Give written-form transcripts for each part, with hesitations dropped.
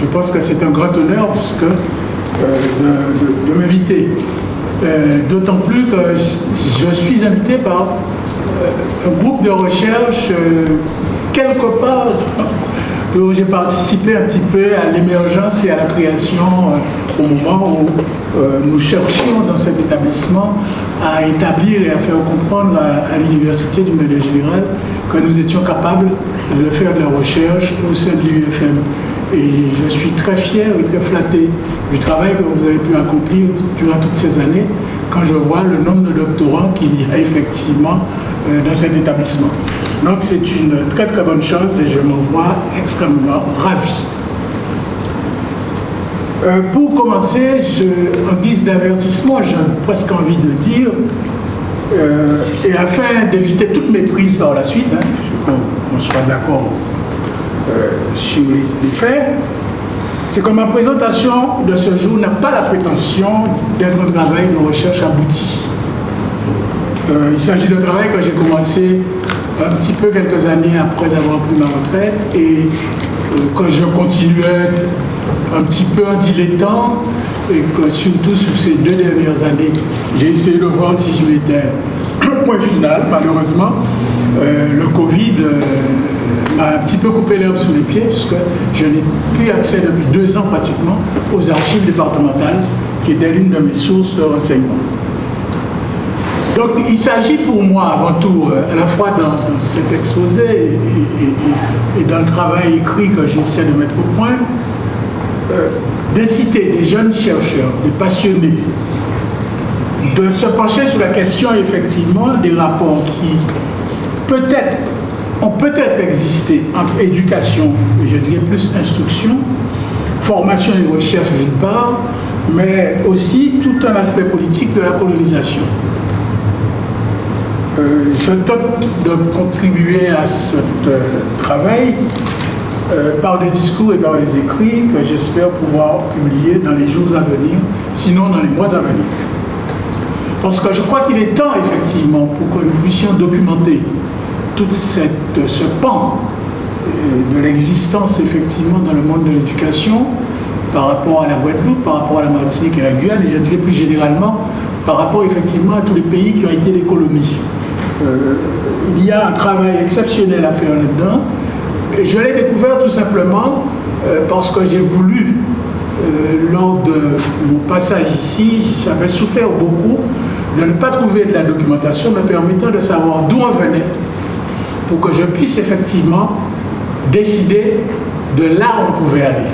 Je pense que c'est un grand honneur de m'inviter. D'autant plus que je suis invité par un groupe de recherche quelque part où j'ai participé un petit peu à l'émergence et à la création au moment où nous cherchions dans cet établissement à établir et à faire comprendre à l'université du Médina général que nous étions capables de faire de la recherche au sein de l'UFM. Et je suis très fier et très flatté du travail que vous avez pu accomplir durant toutes ces années quand je vois le nombre de doctorants qu'il y a effectivement dans cet établissement. Donc c'est une très très bonne chose et je m'en vois extrêmement ravi. Pour commencer, en guise d'avertissement, j'ai presque envie de dire, et afin d'éviter toute méprise par la suite, qu'on soit d'accord sur les faits, c'est que ma présentation de ce jour n'a pas la prétention d'être un travail de recherche abouti. Il s'agit d'un travail que j'ai commencé un petit peu quelques années après avoir pris ma retraite et que je continuais un petit peu en dilettant et que surtout sur ces 2 dernières années, j'ai essayé de voir si je mettais un point final. Malheureusement, le Covid m'a un petit peu coupé l'herbe sous les pieds puisque je n'ai plus accès depuis 2 ans pratiquement aux archives départementales qui étaient l'une de mes sources de renseignement. Donc il s'agit pour moi avant tout, à la fois dans cet exposé et dans le travail écrit que j'essaie de mettre au point, d'inciter des jeunes chercheurs, des passionnés, de se pencher sur la question effectivement des rapports qui ont peut-être existé entre éducation, et je dirais plus instruction, formation et recherche d'une part, mais aussi tout un aspect politique de la colonisation. Je tente de contribuer à ce travail par des discours et par des écrits que j'espère pouvoir publier dans les jours à venir, sinon dans les mois à venir. Parce que je crois qu'il est temps, effectivement, pour que nous puissions documenter tout ce pan de l'existence, effectivement, dans le monde de l'éducation, par rapport à la Guadeloupe, par rapport à la Martinique et la Guyane, et je dirais plus généralement, par rapport, effectivement, à tous les pays qui ont été des colonies. Il y a un travail exceptionnel à faire là-dedans. Et je l'ai découvert tout simplement parce que j'ai voulu, lors de mon passage ici, j'avais souffert beaucoup de ne pas trouver de la documentation me permettant de savoir d'où on venait pour que je puisse effectivement décider de là où on pouvait aller.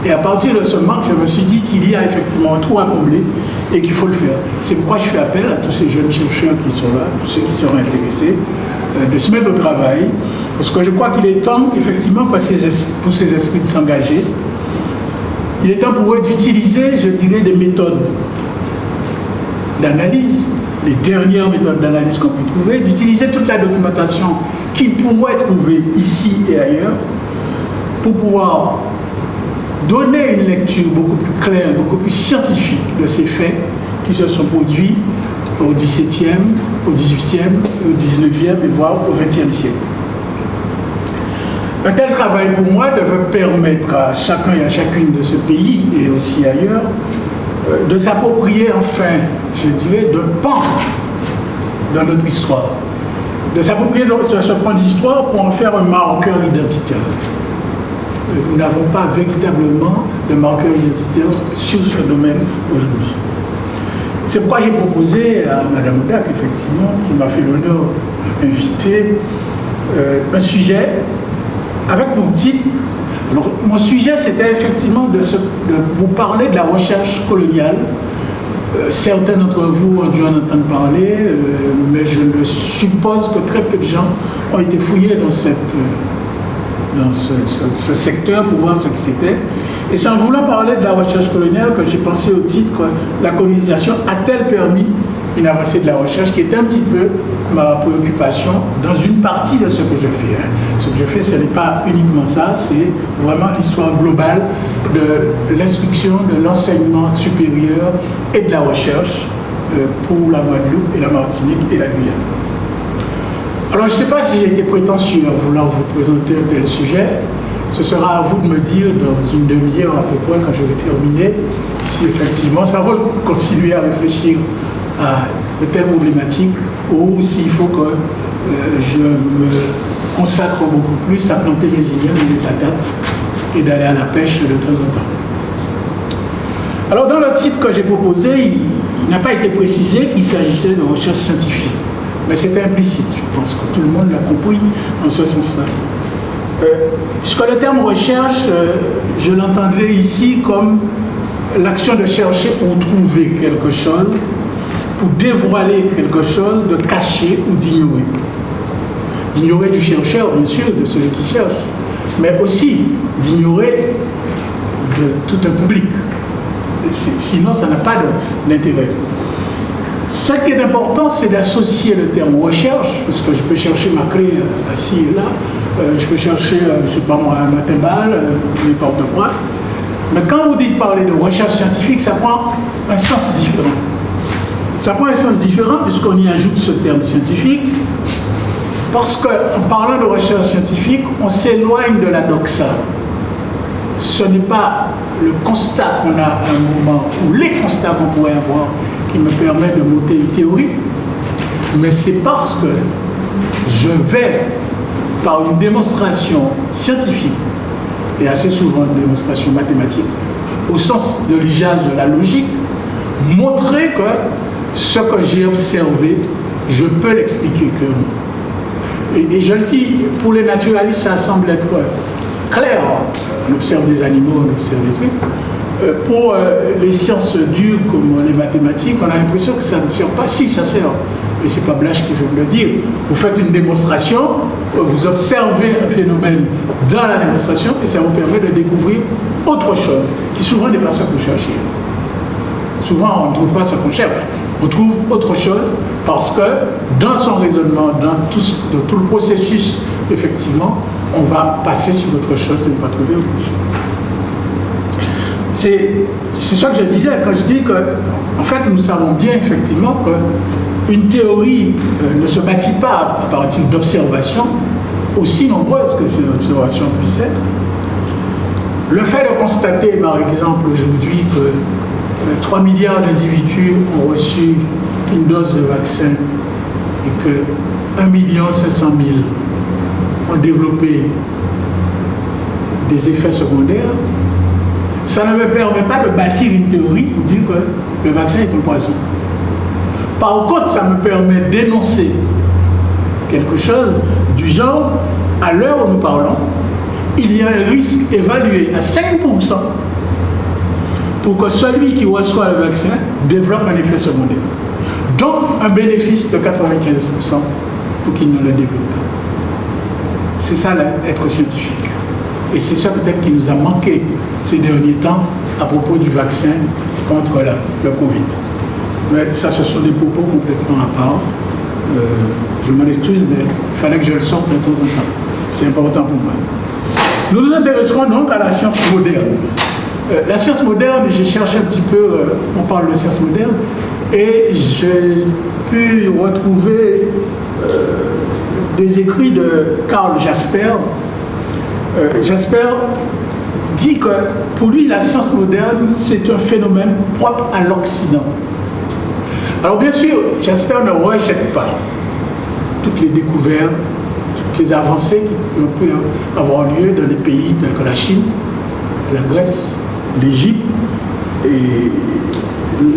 Et à partir de ce manque, je me suis dit qu'il y a effectivement un trou à combler et qu'il faut le faire. C'est pourquoi je fais appel à tous ces jeunes chercheurs qui sont là, tous ceux qui seront intéressés, de se mettre au travail, parce que je crois qu'il est temps, effectivement, pour ces esprits de s'engager. Il est temps pour eux d'utiliser, je dirais, des méthodes d'analyse, les dernières méthodes d'analyse qu'on peut trouver, d'utiliser toute la documentation qui pourrait trouver ici et ailleurs, pour pouvoir donner une lecture beaucoup plus claire, beaucoup plus scientifique de ces faits qui se sont produits au XVIIe, au XVIIIe, au XIXe et voire au XXe siècle. Un tel travail pour moi devait permettre à chacun et à chacune de ce pays et aussi ailleurs de s'approprier enfin, je dirais, d'un pan dans notre histoire. De s'approprier ce pan d'histoire pour en faire un marqueur identitaire. Nous n'avons pas véritablement de marqueur identitaire sur ce domaine aujourd'hui. C'est pourquoi j'ai proposé à Mme Odak, effectivement, qui m'a fait l'honneur d'inviter, un sujet avec pour titre. Alors, mon sujet, c'était effectivement de vous parler de la recherche coloniale. Certains d'entre vous ont dû en entendre parler, mais je suppose que très peu de gens ont été fouillés dans ce secteur pour voir ce que c'était. Et c'est en voulant parler de la recherche coloniale que j'ai pensé au titre « La colonisation a-t-elle permis une avancée de la recherche ?» qui est un petit peu ma préoccupation dans une partie de ce que je fais. Ce que je fais, ce n'est pas uniquement ça, c'est vraiment l'histoire globale de l'instruction, de l'enseignement supérieur et de la recherche pour la Guadeloupe et la Martinique et la Guyane. Alors, je ne sais pas si j'ai été prétentieux en voulant vous présenter un tel sujet. Ce sera à vous de me dire dans une demi-heure à peu près, quand j'aurai terminé, si effectivement ça vaut le coup de continuer à réfléchir à de telles problématiques ou s'il faut que je me consacre beaucoup plus à planter des ignames et des patates et d'aller à la pêche de temps en temps. Alors dans le titre que j'ai proposé, il n'a pas été précisé qu'il s'agissait de recherche scientifique, mais c'était implicite. Je pense que tout le monde l'a compris en ce sens-là. Puisque le terme recherche, je l'entendrais ici comme l'action de chercher pour trouver quelque chose, pour dévoiler quelque chose, de cacher ou d'ignorer. D'ignorer du chercheur, bien sûr, de celui qui cherche, mais aussi d'ignorer de tout un public. Sinon, ça n'a pas d'intérêt. Ce qui est important, c'est d'associer le terme recherche, parce que je peux chercher ma clé ici et là, je peux chercher, je ne sais pas moi, un timbale, n'importe quoi. Mais quand vous dites parler de recherche scientifique, ça prend un sens différent. Ça prend un sens différent puisqu'on y ajoute ce terme scientifique, parce qu'en parlant de recherche scientifique, on s'éloigne de la doxa. Ce n'est pas le constat qu'on a à un moment, ou les constats qu'on pourrait avoir, qui me permet de monter une théorie, mais c'est parce que je vais, par une démonstration scientifique, et assez souvent une démonstration mathématique, au sens de l'usage de la logique, montrer que ce que j'ai observé, je peux l'expliquer clairement. Et je le dis, pour les naturalistes, ça semble être clair. On observe des animaux, on observe des trucs. Pour les sciences dures comme les mathématiques, on a l'impression que ça ne sert pas. Si, ça sert. Et c'est pas Blache qui veut me le dire. Vous faites une démonstration, vous observez un phénomène dans la démonstration et ça vous permet de découvrir autre chose, qui souvent n'est pas ce que vous cherchez. Souvent, on ne trouve pas ce qu'on cherche. On trouve autre chose parce que dans son raisonnement, dans tout le processus, effectivement, on va passer sur autre chose et on va trouver autre chose. C'est ça que je disais quand je dis que, en fait, nous savons bien effectivement qu'une théorie ne se bâtit pas à partir d'observations, aussi nombreuses que ces observations puissent être. Le fait de constater, par exemple, aujourd'hui que 3 milliards d'individus ont reçu une dose de vaccin et que 1,5 million ont développé des effets secondaires, ça ne me permet pas de bâtir une théorie pour dire que le vaccin est un poison. Par contre, ça me permet d'énoncer quelque chose du genre, à l'heure où nous parlons, il y a un risque évalué à 5% pour que celui qui reçoit le vaccin développe un effet secondaire. Donc, un bénéfice de 95% pour qu'il ne le développe pas. C'est ça, être scientifique. Et c'est ça peut-être qui nous a manqué ces derniers temps à propos du vaccin contre le Covid. Mais ça, ce sont des propos complètement à part. Je m'en excuse, mais il fallait que je le sorte de temps en temps. C'est important pour moi. Nous nous intéresserons donc à la science moderne. La science moderne, j'ai cherché un petit peu, on parle de science moderne, et j'ai pu retrouver des écrits de Karl Jasper. Jasper dit que pour lui, la science moderne, c'est un phénomène propre à l'Occident. Alors bien sûr, Jasper ne rejette pas toutes les découvertes, toutes les avancées qui ont pu avoir lieu dans des pays tels que la Chine, la Grèce, l'Égypte et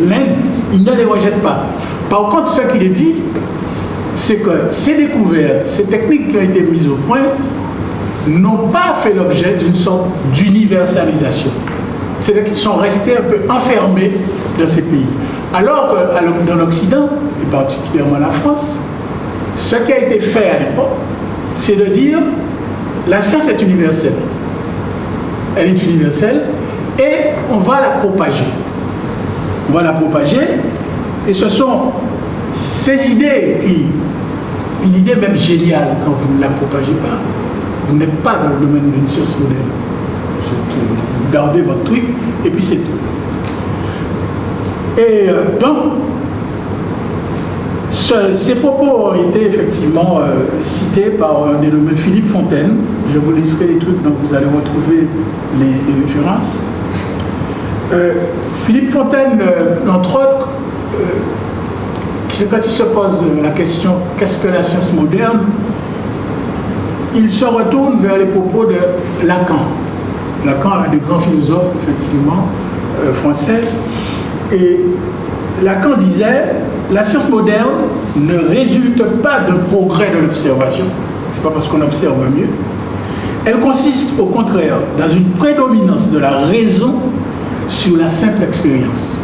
l'Inde. Il ne les rejette pas. Par contre, ce qu'il dit, c'est que ces découvertes, ces techniques qui ont été mises au point, n'ont pas fait l'objet d'une sorte d'universalisation. C'est-à-dire qu'ils sont restés un peu enfermés dans ces pays. Alors que dans l'Occident, et particulièrement la France, ce qui a été fait à l'époque, c'est de dire la science est universelle. Elle est universelle et on va la propager. On va la propager et ce sont ces idées qui, une idée même géniale quand vous ne la propagez pas, vous n'êtes pas dans le domaine d'une science moderne. Vous gardez votre truc et puis c'est tout. Et donc, Ces propos ont été effectivement cités par un dénommé Philippe Fontaine. Je vous laisserai les trucs, donc vous allez retrouver les références. Philippe Fontaine, entre autres, quand il se pose la question « qu'est-ce que la science moderne ?», il se retourne vers les propos de Lacan. Lacan, un des grands philosophes, effectivement, français. Et Lacan disait « la science moderne ne résulte pas d'un progrès de l'observation, c'est pas parce qu'on observe mieux, elle consiste au contraire dans une prédominance de la raison sur la simple expérience.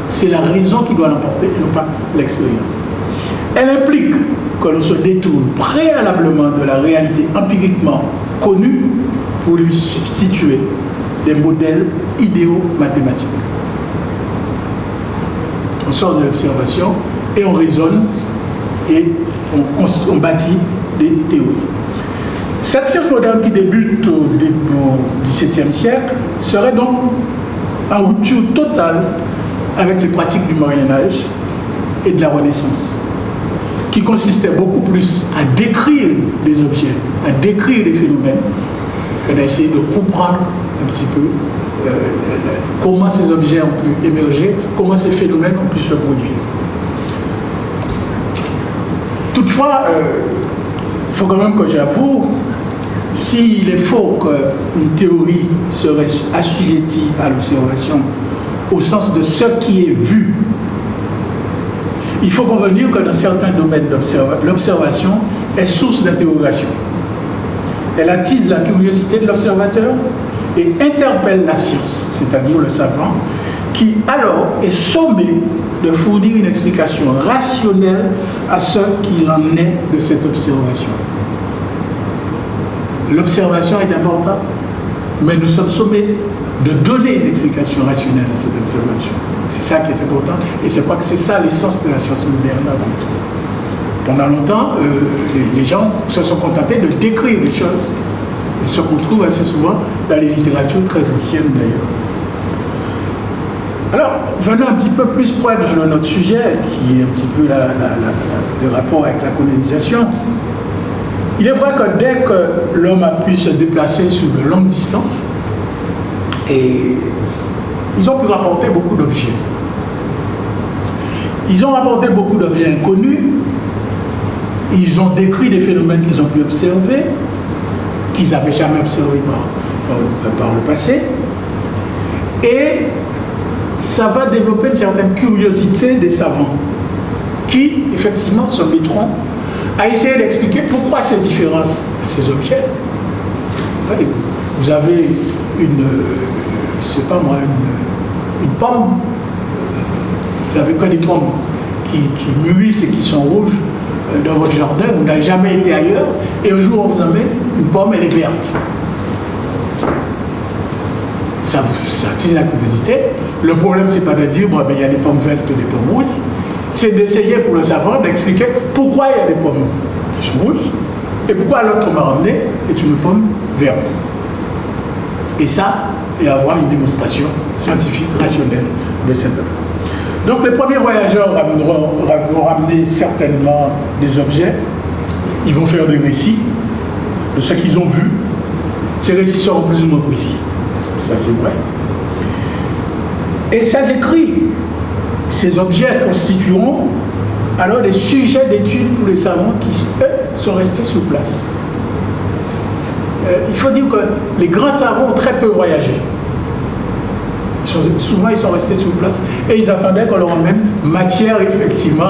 C'est la raison qui doit l'emporter et non pas l'expérience. Elle implique que l'on se détourne préalablement de la réalité empiriquement connue pour lui substituer des modèles idéaux mathématiques. On sort de l'observation et on raisonne et on bâtit des théories. Cette science moderne qui débute au XVIIe siècle serait donc en rupture totale avec les pratiques du Moyen-Âge et de la Renaissance, qui consistait beaucoup plus à décrire des objets, à décrire des phénomènes, que d'essayer de comprendre un petit peu comment ces objets ont pu émerger, comment ces phénomènes ont pu se produire. Toutefois, il faut quand même que j'avoue, s'il est faux qu'une théorie serait assujettie à l'observation au sens de ce qui est vu, il faut convenir que dans certains domaines l'observation est source d'interrogation. Elle attise la curiosité de l'observateur et interpelle la science, c'est-à-dire le savant, qui alors est sommé de fournir une explication rationnelle à ce qu'il en est de cette observation. L'observation est importante, mais nous sommes sommés de donner une explication rationnelle à cette observation. C'est ça qui est important, et je crois que c'est ça l'essence de la science moderne avant tout. Pendant longtemps, les gens se sont contentés de décrire les choses, ce qu'on trouve assez souvent dans les littératures très anciennes d'ailleurs. Alors, venons un petit peu plus proche de notre sujet, qui est un petit peu le rapport avec la colonisation. Il est vrai que dès que l'homme a pu se déplacer sur de longues distances, et ils ont pu rapporter beaucoup d'objets. Ils ont rapporté beaucoup d'objets inconnus, ils ont décrit des phénomènes qu'ils ont pu observer, qu'ils n'avaient jamais observés par le passé, et ça va développer une certaine curiosité des savants, qui effectivement se mettront à essayer d'expliquer pourquoi ces différences, ces objets. Vous avez une pomme, vous avez que des pommes qui mûrissent et qui sont rouges dans votre jardin, vous n'avez jamais été ailleurs, et un jour on vous amène une pomme, elle est verte. Ça attise la curiosité. Le problème, c'est pas de dire, bon, il y a des pommes vertes et des pommes rouges, c'est d'essayer pour le savant d'expliquer pourquoi il y a des pommes qui sont rouges et pourquoi l'autre m'a ramené est une pomme verte. Et ça, et avoir une démonstration scientifique rationnelle de cette œuvre. Donc les premiers voyageurs vont ramener certainement des objets, ils vont faire des récits de ce qu'ils ont vu. Ces récits seront plus ou moins précis, ça c'est vrai. Et ces écrits, ces objets constitueront alors des sujets d'étude pour les savants qui, eux, sont restés sur place. Il faut dire que les grands savants ont très peu voyagé. Souvent, ils sont restés sur place et ils attendaient qu'on leur emmène matière, effectivement,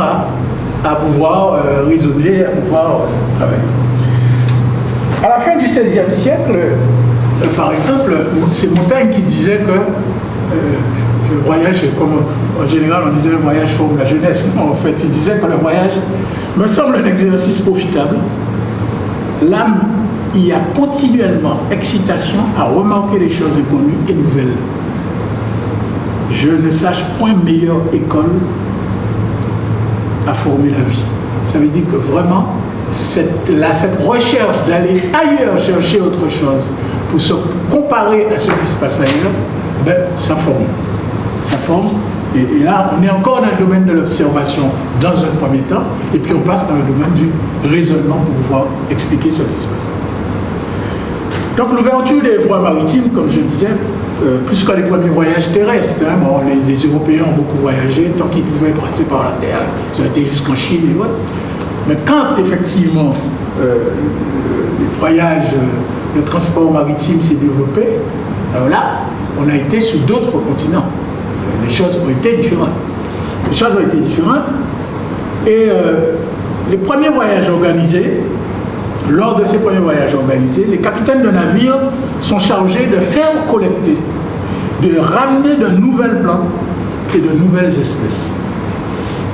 à pouvoir raisonner, à pouvoir travailler. À la fin du XVIe siècle, par exemple, c'est Montaigne qui disait que le voyage, comme en général on disait le voyage forme la jeunesse. Non, en fait, il disait que le voyage me semble un exercice profitable. L'âme y a continuellement excitation à remarquer les choses inconnues et nouvelles. Je ne sache point meilleure école à former la vie. Ça veut dire que vraiment, cette recherche d'aller ailleurs chercher autre chose pour se comparer à ce qui se passe ailleurs, ben, ça forme. Ça forme Et là, on est encore dans le domaine de l'observation dans un premier temps, et puis on passe dans le domaine du raisonnement pour pouvoir expliquer ce qui se passe. Donc l'ouverture des voies maritimes, comme je disais, plus que les premiers voyages terrestres, hein, bon, les Européens ont beaucoup voyagé, tant qu'ils pouvaient passer par la terre, ils ont été jusqu'en Chine et autres. Mais quand effectivement les voyages, le transport maritime s'est développé, alors là, on a été sur d'autres continents. Les choses ont été différentes. Les choses ont été différentes. Et les premiers voyages organisés, lors de ces premiers voyages organisés, les capitaines de navires sont chargés de faire collecter, de ramener de nouvelles plantes et de nouvelles espèces.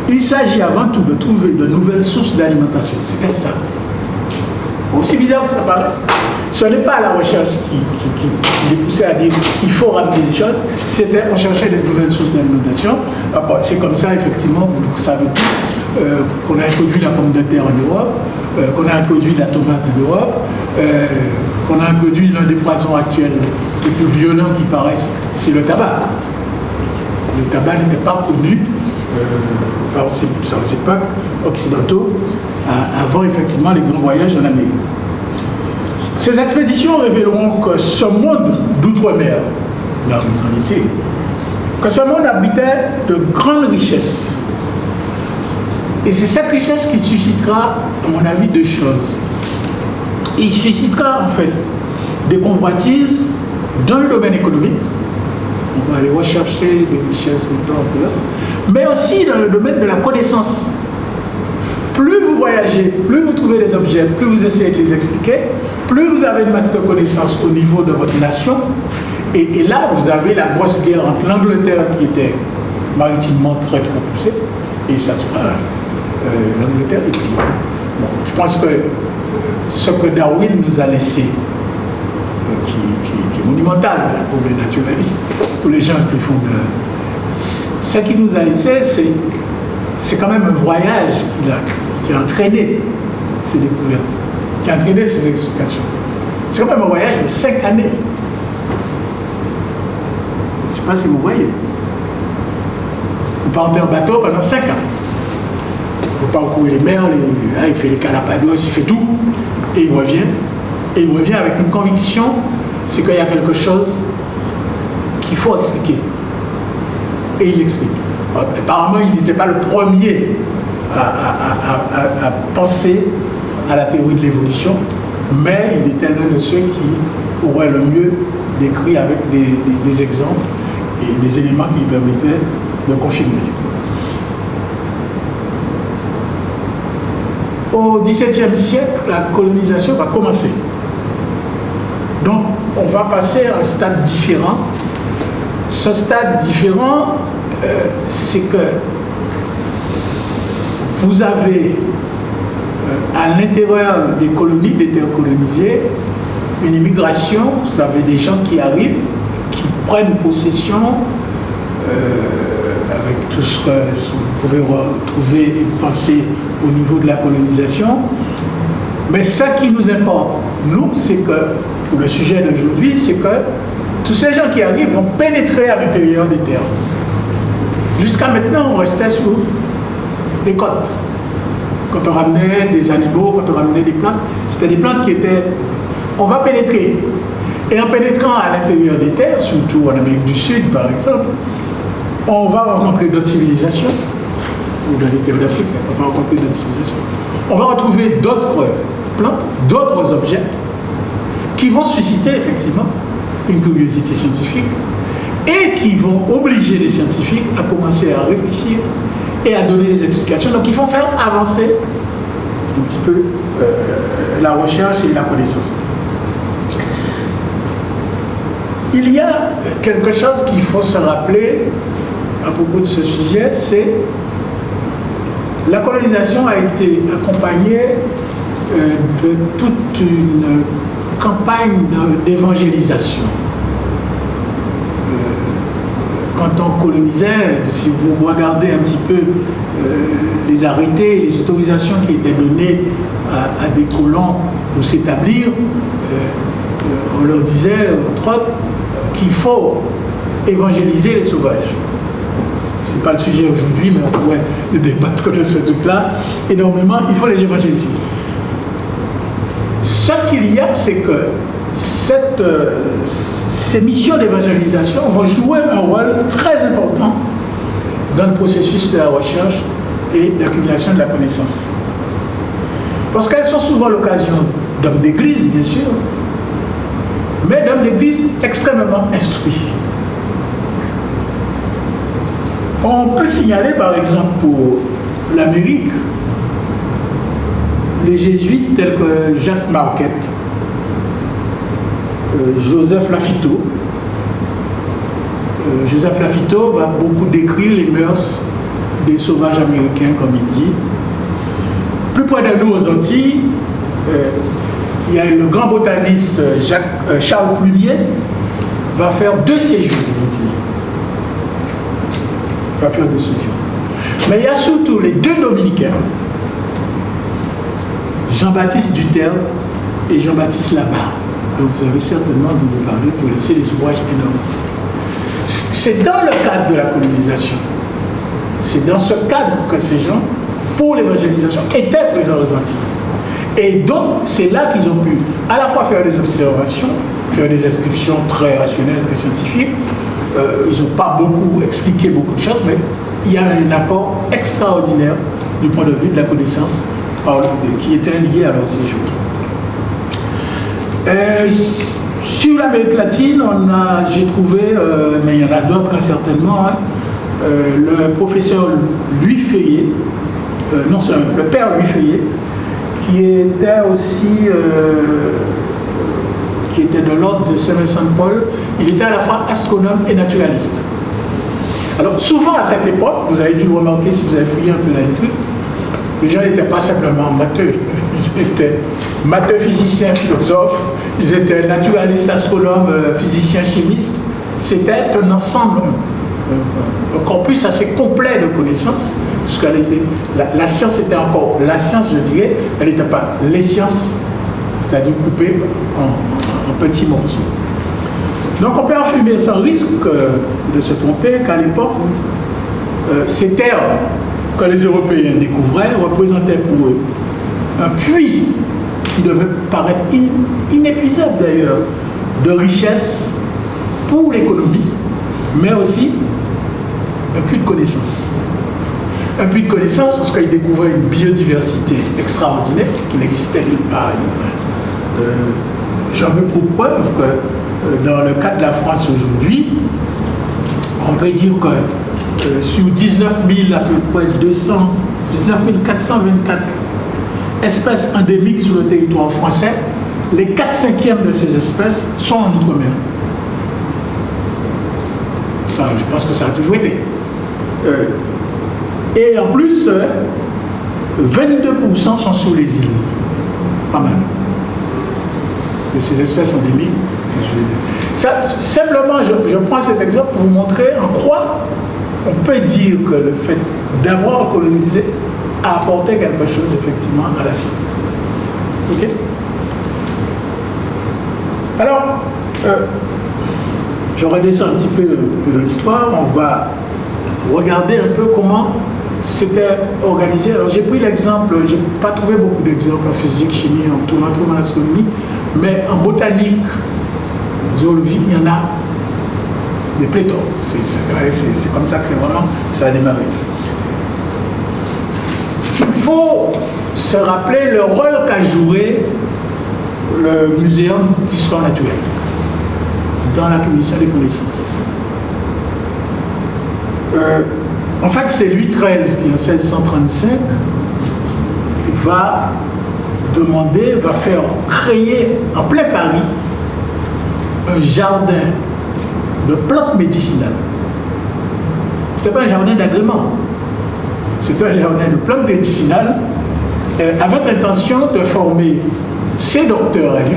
Il s'agit avant tout de trouver de nouvelles sources d'alimentation. C'était ça. Aussi bizarre que ça paraisse, ce n'est pas la recherche qui les poussait à dire il faut ramener des choses, c'était on cherchait des nouvelles sources d'alimentation. Ah bon, c'est comme ça, effectivement, vous savez tout, qu'on a introduit la pomme de terre en Europe, qu'on a introduit la tomate en Europe, qu'on a introduit l'un des poisons actuels les plus violents qui paraissent, c'est le tabac. Le tabac n'était pas connu par ces peuples occidentaux avant effectivement les grands voyages en Amérique. Ces expéditions révéleront que ce monde d'outre-mer, la réalité, que ce monde abritait de grandes richesses. Et c'est cette richesse qui suscitera, à mon avis, deux choses. Il suscitera en fait des convoitises dans le domaine économique. On va aller rechercher des richesses, des plans, mais aussi dans le domaine de la connaissance. Plus vous voyagez, plus vous trouvez des objets, plus vous essayez de les expliquer, plus vous avez une masse de connaissances au niveau de votre nation. Et là, vous avez la grosse guerre entre l'Angleterre qui était maritimement très trop poussée, et ça sera l'Angleterre et puis bon, je pense que ce que Darwin nous a laissé, qui est monumental pour les naturalistes, pour les gens qui font ce qu'il nous a laissé, c'est quand même un voyage qui a entraîné ces découvertes, qui a entraîné ces explications. C'est quand même un voyage de 5 années. Je ne sais pas si vous voyez. Vous partez en bateau pendant 5 ans. Vous parcourez les mers, il fait les Calapados, il fait tout, et il revient. Et il revient avec une conviction, c'est qu'il y a quelque chose qu'il faut expliquer. Et il l'explique. Apparemment, il n'était pas le premier à penser à la théorie de l'évolution, mais il était l'un de ceux qui aurait le mieux décrit avec des exemples et des éléments qui lui permettaient de confirmer. Au XVIIe siècle, la colonisation va commencer. Donc, on va passer à un stade différent. Ce stade différent, c'est que vous avez à l'intérieur des colonies, des terres colonisées, une immigration. Vous avez des gens qui arrivent, qui prennent possession avec tout ce que vous pouvez retrouver et penser au niveau de la colonisation. Mais ce qui nous importe, nous, c'est que, pour le sujet d'aujourd'hui, c'est que tous ces gens qui arrivent vont pénétrer à l'intérieur des terres. Jusqu'à maintenant, on restait sur les côtes. Quand on ramenait des animaux, quand on ramenait des plantes, c'était des plantes qui étaient... On va pénétrer. Et en pénétrant à l'intérieur des terres, surtout en Amérique du Sud, par exemple, on va rencontrer d'autres civilisations, ou dans les terres d'Afrique, on va rencontrer d'autres civilisations. On va retrouver d'autres plantes, d'autres objets, qui vont susciter effectivement une curiosité scientifique et qui vont obliger les scientifiques à commencer à réfléchir et à donner des explications. Donc ils vont faire avancer un petit peu la recherche et la connaissance. Il y a quelque chose qu'il faut se rappeler à propos de ce sujet, c'est la colonisation a été accompagnée de toute une campagne d'évangélisation. Quand on colonisait, si vous regardez un petit peu les arrêtés, les autorisations qui étaient données à des colons pour s'établir, on leur disait, entre autres, qu'il faut évangéliser les sauvages. Ce n'est pas le sujet aujourd'hui, mais on pourrait débattre de ce truc-là énormément. Il faut les évangéliser. Ce qu'il y a, c'est que ces missions d'évangélisation vont jouer un rôle très important dans le processus de la recherche et de l'accumulation de la connaissance. Parce qu'elles sont souvent l'occasion d'hommes d'église, bien sûr, mais d'hommes d'église extrêmement instruits. On peut signaler, par exemple, pour l'Amérique, les jésuites tels que Jacques Marquette, Joseph Lafitau. Joseph Lafitau va beaucoup décrire les mœurs des sauvages américains, comme il dit. Plus près de nous, aux Antilles, il y a le grand botaniste Charles Plumier va faire 2 séjours aux Antilles. Va faire 2 séjours. Mais il y a surtout les 2 dominicains, Jean-Baptiste Duterte et Jean-Baptiste Labarre. Donc vous avez certainement entendu parler, pour laisser des ouvrages énormes. C'est dans le cadre de la colonisation. C'est dans ce cadre que ces gens, pour l'évangélisation, étaient présents aux Antilles. Et donc, c'est là qu'ils ont pu à la fois faire des observations, faire des inscriptions très rationnelles, très scientifiques. Ils n'ont pas beaucoup expliqué beaucoup de choses, mais il y a un apport extraordinaire du point de vue de la connaissance qui était lié à leur séjour. Sur l'Amérique latine, j'ai trouvé, mais il y en a d'autres certainement, le professeur Louis Feuillet, le père Louis Feuillet, qui était aussi, qui était de l'ordre de Saint-Vincent-de-Paul. Il était à la fois astronome et naturaliste. Alors souvent à cette époque, vous avez dû le remarquer si vous avez fouillé un peu dans les trucs, les gens n'étaient pas simplement matheux, ils étaient matheux, physiciens, philosophes, ils étaient naturalistes, astronomes, physiciens, chimistes. C'était un ensemble, un corpus assez complet de connaissances, puisque la science était encore la science, je dirais, elle n'était pas les sciences, c'est-à-dire coupée en petits morceaux. Donc on peut affirmer sans risque de se tromper qu'à l'époque, ces terres que les Européens découvraient représentaient pour eux un puits qui devait paraître inépuisable d'ailleurs, de richesse pour l'économie, mais aussi un puits de connaissance. Un puits de connaissance parce qu'ils découvraient une biodiversité extraordinaire qui n'existait nulle part. J'en veux pour preuve que dans le cas de la France aujourd'hui, on peut dire que sur 19 000 à peu près 19 424 espèces endémiques sur le territoire français, les 4/5 de ces espèces sont en Outre-mer. Ça, je pense que ça a toujours été. Et en plus, 22% sont sur les îles. Pas mal. De ces espèces endémiques sont sur les îles. Ça, simplement, je prends cet exemple pour vous montrer en quoi on peut dire que le fait d'avoir colonisé a apporté quelque chose effectivement à la science. Ok? Alors, je redescends un petit peu de l'histoire, on va regarder un peu comment c'était organisé. Alors j'ai pris l'exemple, j'ai pas trouvé beaucoup d'exemples en physique, chimie, en astronomie, mais en botanique, en zoologie, il y en a des pléthores. C'est comme ça que ça a démarré. Il faut se rappeler le rôle qu'a joué le Muséum d'histoire naturelle dans l'accumulation des connaissances. En fait, c'est Louis XIII qui, en 1635, va faire créer en plein Paris un jardin de plantes médicinales. Ce n'était pas un jardin d'agrément, c'était un jardin de plantes médicinales avec l'intention de former ses docteurs à lui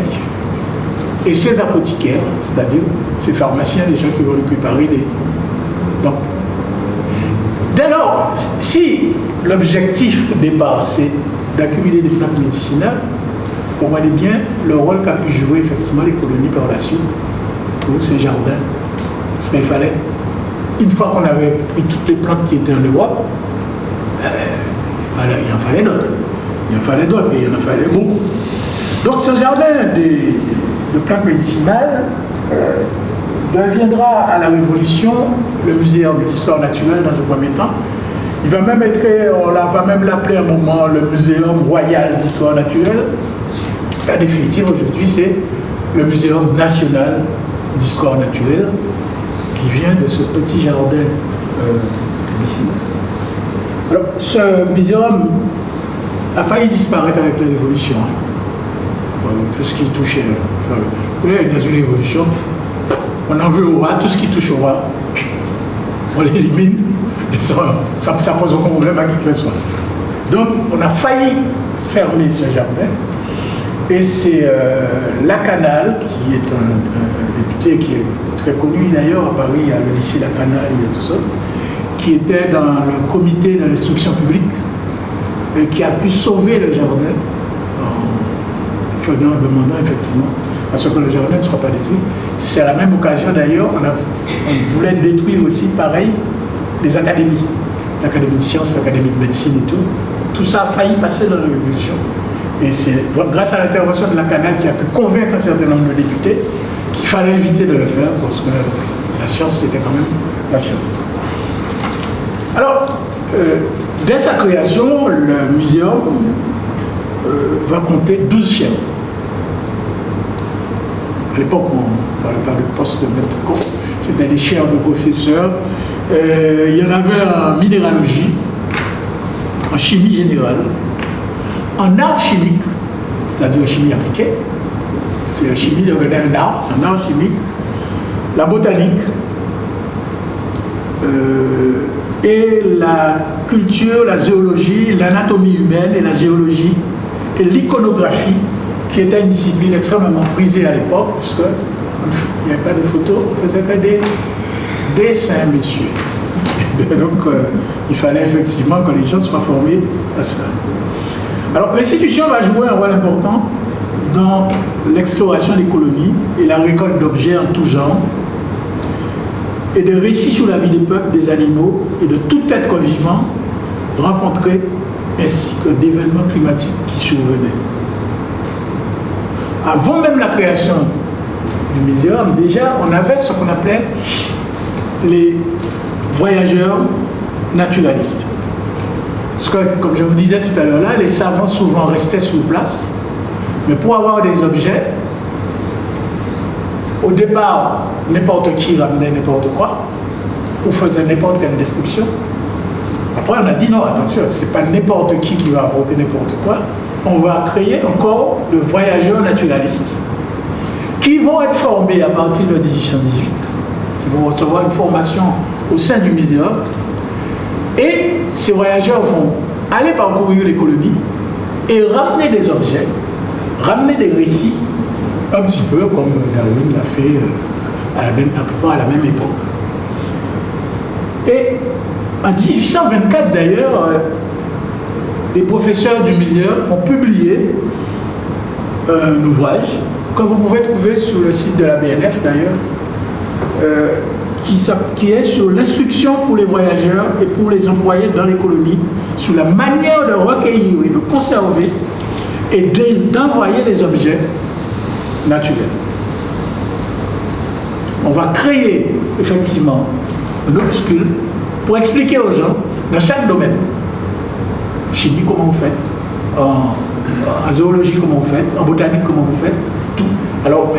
et ses apothicaires, c'est-à-dire ses pharmaciens, les gens qui vont lui préparer des... Donc, dès lors, si l'objectif de départ c'est d'accumuler des plantes médicinales, vous comprenez bien le rôle qu'a pu jouer effectivement les colonies par la suite pour ces jardins. Parce qu'il fallait une fois qu'on avait pris toutes les plantes qui étaient en Europe, il en fallait d'autres. Il en fallait d'autres, et il en fallait beaucoup. Donc ce jardin de plantes médicinales deviendra à la Révolution le muséum d'histoire naturelle dans un premier temps. Il va même être, on va même l'appeler à un moment le muséum royal d'histoire naturelle. En définitive, aujourd'hui, c'est le muséum national d'histoire naturelle qui vient de ce petit jardin médicinal. Alors, ce muséum a failli disparaître avec la Révolution. Tout ce qui touchait. Vous voyez, dans une révolution, on en veut au roi, tout ce qui touche au roi, on l'élimine, et ça pose aucun problème à qui que ce soit. Donc, on a failli fermer ce jardin, et c'est Lacanal, qui est un député qui est très connu d'ailleurs à Paris, il y a le lycée Lacanal, il y a tout ça, qui était dans le comité de l'instruction publique, et qui a pu sauver le jardin en demandant effectivement à ce que le jardin ne soit pas détruit. C'est à la même occasion d'ailleurs, on voulait détruire aussi, pareil, les académies. L'Académie de sciences, l'Académie de médecine et tout. Tout ça a failli passer dans la Révolution. Et c'est grâce à l'intervention de Lacanal qui a pu convaincre un certain nombre de députés qu'il fallait éviter de le faire parce que la science, c'était quand même la science. Alors, dès sa création, le muséum va compter 12 chaires. À l'époque, on ne parlait pas de poste de maître de conférence, c'était des chaires de professeurs. Il y en avait en minéralogie, en chimie générale, en art chimique, c'est-à-dire en chimie appliquée. C'est la chimie devenait un art, c'est un art chimique. La botanique, et la culture, la zoologie, l'anatomie humaine et la géologie et l'iconographie, qui était une discipline extrêmement prisée à l'époque, puisqu'il n'y avait pas de photos, on faisait que des dessins, messieurs. Donc, il fallait effectivement que les gens soient formés à ça. Alors, l'institution va jouer un rôle important dans l'exploration des colonies et la récolte d'objets en tout genre, et des récits sur la vie des peuples, des animaux et de tout être vivant rencontré, ainsi que d'événements climatiques qui survenaient. Avant même la création du muséum, déjà, on avait ce qu'on appelait les voyageurs naturalistes. Parce que, comme je vous disais tout à l'heure, là, les savants souvent restaient sur place, mais pour avoir des objets, au départ, n'importe qui ramenait n'importe quoi, ou faisait n'importe quelle description. Après, on a dit non, attention, c'est pas n'importe qui va apporter n'importe quoi. On va créer un corps de voyageurs naturalistes qui vont être formés à partir de 1818, qui vont recevoir une formation au sein du muséum. Et ces voyageurs vont aller parcourir les colonies et ramener des objets, ramener des récits, un petit peu comme Darwin l'a fait à peu près à la même époque. Et en 1824 d'ailleurs, les professeurs du muséum ont publié un ouvrage que vous pouvez trouver sur le site de la BNF d'ailleurs, qui est sur l'instruction pour les voyageurs et pour les employés dans les colonies, sur la manière de recueillir et de conserver et d'envoyer des objets naturels. On va créer effectivement un opuscule pour expliquer aux gens, dans chaque domaine, chimie comment vous faites, en zoologie comment vous faites, en botanique comment vous faites, tout. Alors,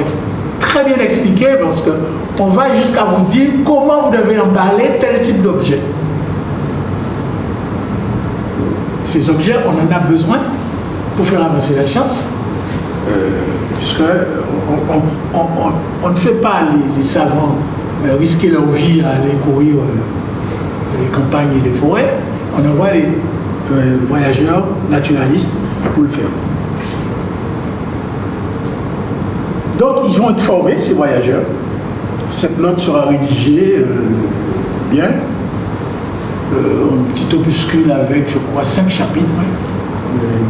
très bien expliqué parce qu'on va jusqu'à vous dire comment vous devez emballer tel type d'objet. Ces objets, on en a besoin pour faire avancer la science, puisque on ne fait pas les savants risquer leur vie à aller courir les campagnes et les forêts. On envoie les voyageurs naturalistes pour le faire. Donc, ils vont être formés, ces voyageurs. Cette note sera rédigée bien. Un petit opuscule avec, je crois, 5 chapitres.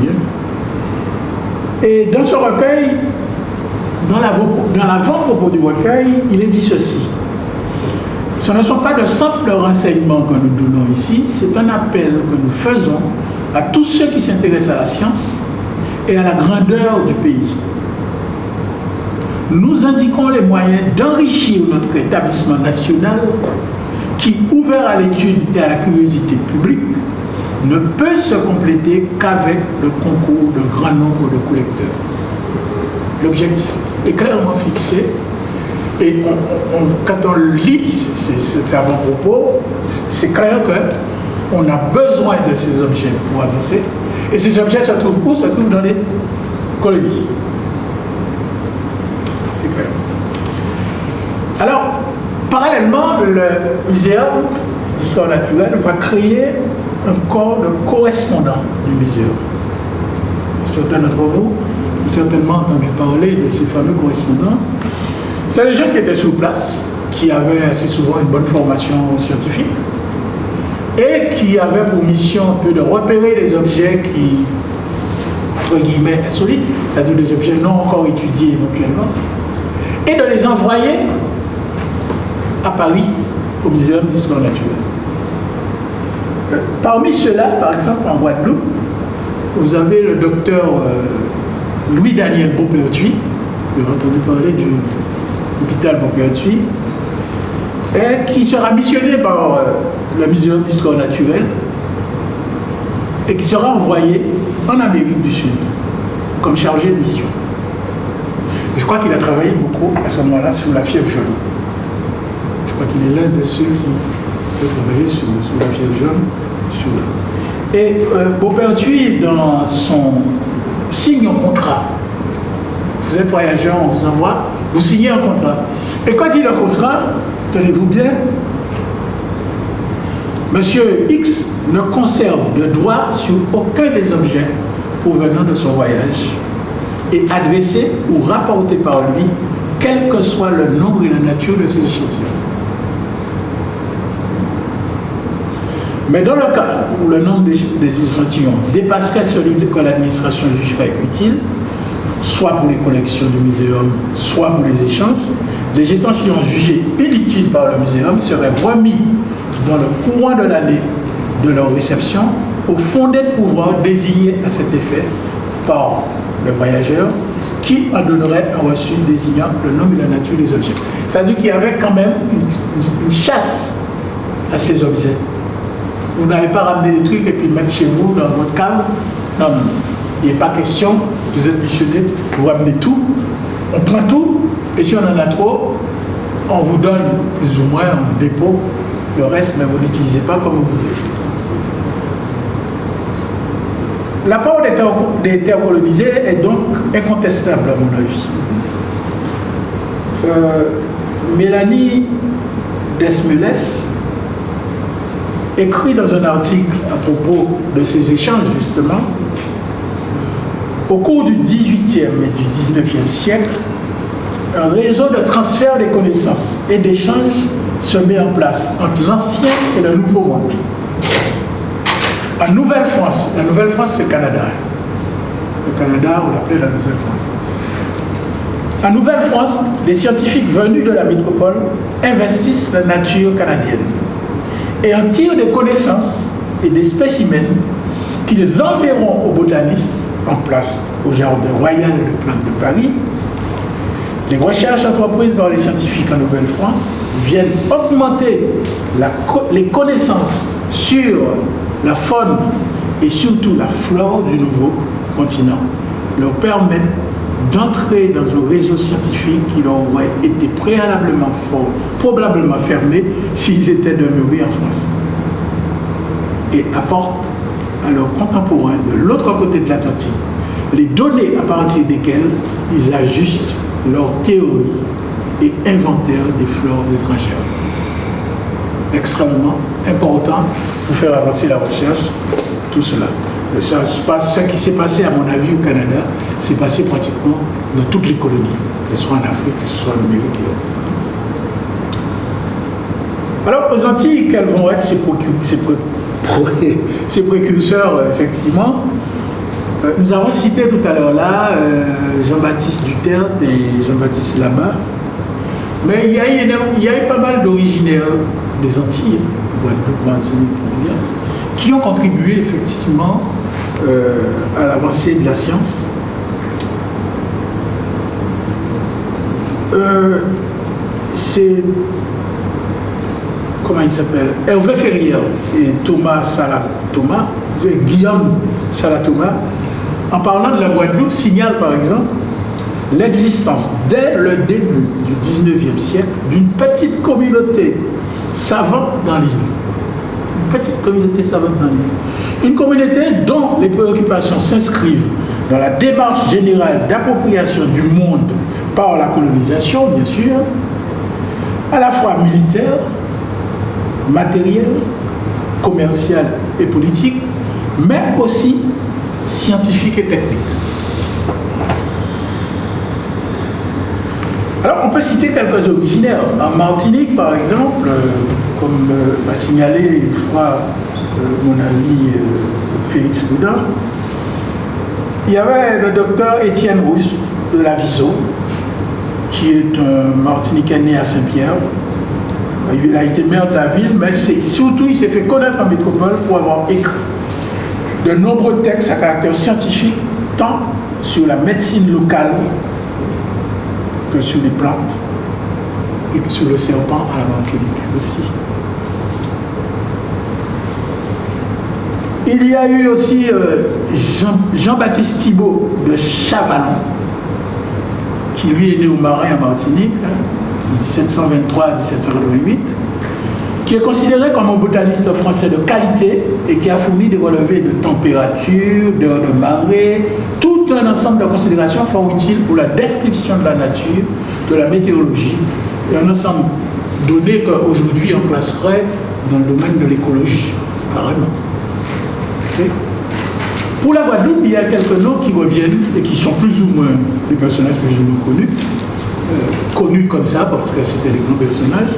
Bien. Et dans ce recueil, dans l'avant-propos du recueil, il est dit ceci. Ce ne sont pas de simples renseignements que nous donnons ici, c'est un appel que nous faisons à tous ceux qui s'intéressent à la science et à la grandeur du pays. Nous indiquons les moyens d'enrichir notre établissement national qui, ouvert à l'étude et à la curiosité publique, ne peut se compléter qu'avec le concours de grand nombre de collecteurs. L'objectif est clairement fixé et quand on lit cet avant-propos, c'est clair qu'on a besoin de ces objets pour avancer. Et ces objets se trouvent où? Se trouvent dans les colonies. C'est clair. Alors, parallèlement, le Muséum d'histoire naturelle va créer un corps de correspondants du muséum. Certains d'entre vous ont certainement entendu parler de ces fameux correspondants. C'était des gens qui étaient sur place, qui avaient assez souvent une bonne formation scientifique et qui avaient pour mission un peu de repérer les objets qui, entre guillemets, insolites, c'est-à-dire des objets non encore étudiés éventuellement, et de les envoyer à Paris, au Muséum d'histoire naturelle. Parmi ceux-là, par exemple, en Guadeloupe, vous avez le docteur Louis-Daniel Beaupertuis, vous avez entendu parler du l'hôpital Beaupertuis, et qui sera missionné par le Muséum d'histoire naturelle et qui sera envoyé en Amérique du Sud comme chargé de mission. Et je crois qu'il a travaillé beaucoup à ce moment-là sur la fièvre jaune. Je crois qu'il est l'un de ceux qui ont travaillé sur la fièvre jaune. Et Beaupertuis, dans son signe un contrat, vous êtes voyageur, on vous envoie, vous signez un contrat. Et quand il y a un contrat, tenez-vous bien, Monsieur X ne conserve de droit sur aucun des objets provenant de son voyage et adressés ou rapportés par lui, quel que soit le nombre et la nature de ces échantillons. Mais dans le cas où le nombre des échantillons dépasserait celui que l'administration jugerait utile, soit pour les collections du muséum, soit pour les échanges, les échantillons jugés inutiles par le muséum seraient remis dans le courant de l'année de leur réception au fondé de pouvoir désigné à cet effet par le voyageur qui en donnerait un reçu désignant le nom et la nature des objets. C'est-à-dire qu'il y avait quand même une chasse à ces objets. Vous n'avez pas ramené des trucs et puis mettre chez vous dans votre cave. Non, non, non. Il n'est pas question, vous êtes missionné, vous ramenez tout, on prend tout, et si on en a trop, on vous donne plus ou moins un dépôt, le reste, mais vous n'utilisez pas comme vous voulez. L'apport des terres colonisées est donc incontestable, à mon avis. Mélanie Desmeles écrit dans un article à propos de ces échanges, justement, au cours du XVIIIe et du XIXe siècle, un réseau de transfert des connaissances et d'échanges se met en place entre l'ancien et le nouveau monde. En Nouvelle-France, la Nouvelle-France c'est le Canada. Le Canada, on l'appelait la Nouvelle-France. En Nouvelle-France, les scientifiques venus de la métropole investissent la nature canadienne et en tirent des connaissances et des spécimens qu'ils enverront aux botanistes en place au Jardin royal de plantes de Paris. Les recherches entreprises par les scientifiques en Nouvelle-France viennent augmenter les connaissances sur la faune et surtout la flore du nouveau continent, leur permettent d'entrer dans un réseau scientifique qui leur aurait été préalablement probablement fermé s'ils étaient demeurés en France, et apportent à leurs contemporains de l'autre côté de l'Atlantique les données à partir desquelles ils ajustent leur théorie et inventaire des flores étrangères. Extrêmement important pour faire avancer la recherche, tout cela. Ce qui s'est passé, à mon avis, au Canada, s'est passé pratiquement dans toutes les colonies, que ce soit en Afrique, que ce soit en Amérique. Alors, aux Antilles, quels vont être ces précurseurs, effectivement? Nous avons cité tout à l'heure là Jean-Baptiste Duterte et Jean-Baptiste Lama. Mais il y a eu pas mal d'originaires des Antilles, Guadeloupe, Martinique, qui ont contribué effectivement à l'avancée de la science. C'est, comment il s'appelle, Hervé Ferrière et Guillaume Salah-Thomas, en parlant de la Guadeloupe, signalent par exemple l'existence dès le début du 19e siècle d'une petite communauté savante dans l'île. Une petite communauté savante dans l'île. Une communauté dont les préoccupations s'inscrivent dans la démarche générale d'appropriation du monde par la colonisation, bien sûr, à la fois militaire, matérielle, commerciale et politique, mais aussi scientifique et technique. Alors, on peut citer quelques originaires. En Martinique, par exemple, comme l'a signalé une fois mon ami Félix Boudin, il y avait le docteur Étienne Rousse de la Viso, qui est un Martiniquais né à Saint-Pierre. Il a été maire de la ville, mais surtout il s'est fait connaître en métropole pour avoir écrit de nombreux textes à caractère scientifique, tant sur la médecine locale que sur les plantes et que sur le serpent à la Martinique aussi. Il y a eu aussi Jean-Baptiste Thibault de Chavalon, qui lui est né au Marin en Martinique, 1723 à 1788, qui est considéré comme un botaniste français de qualité et qui a fourni des relevés de température, d'heures de marée, tout un ensemble de considérations fort utiles pour la description de la nature, de la météorologie, et un ensemble de données qu'aujourd'hui on classerait dans le domaine de l'écologie, carrément. Okay. Pour la Guadeloupe, il y a quelques noms qui reviennent et qui sont plus ou moins des personnages plus ou moins connus, connus comme ça parce que c'était des grands personnages,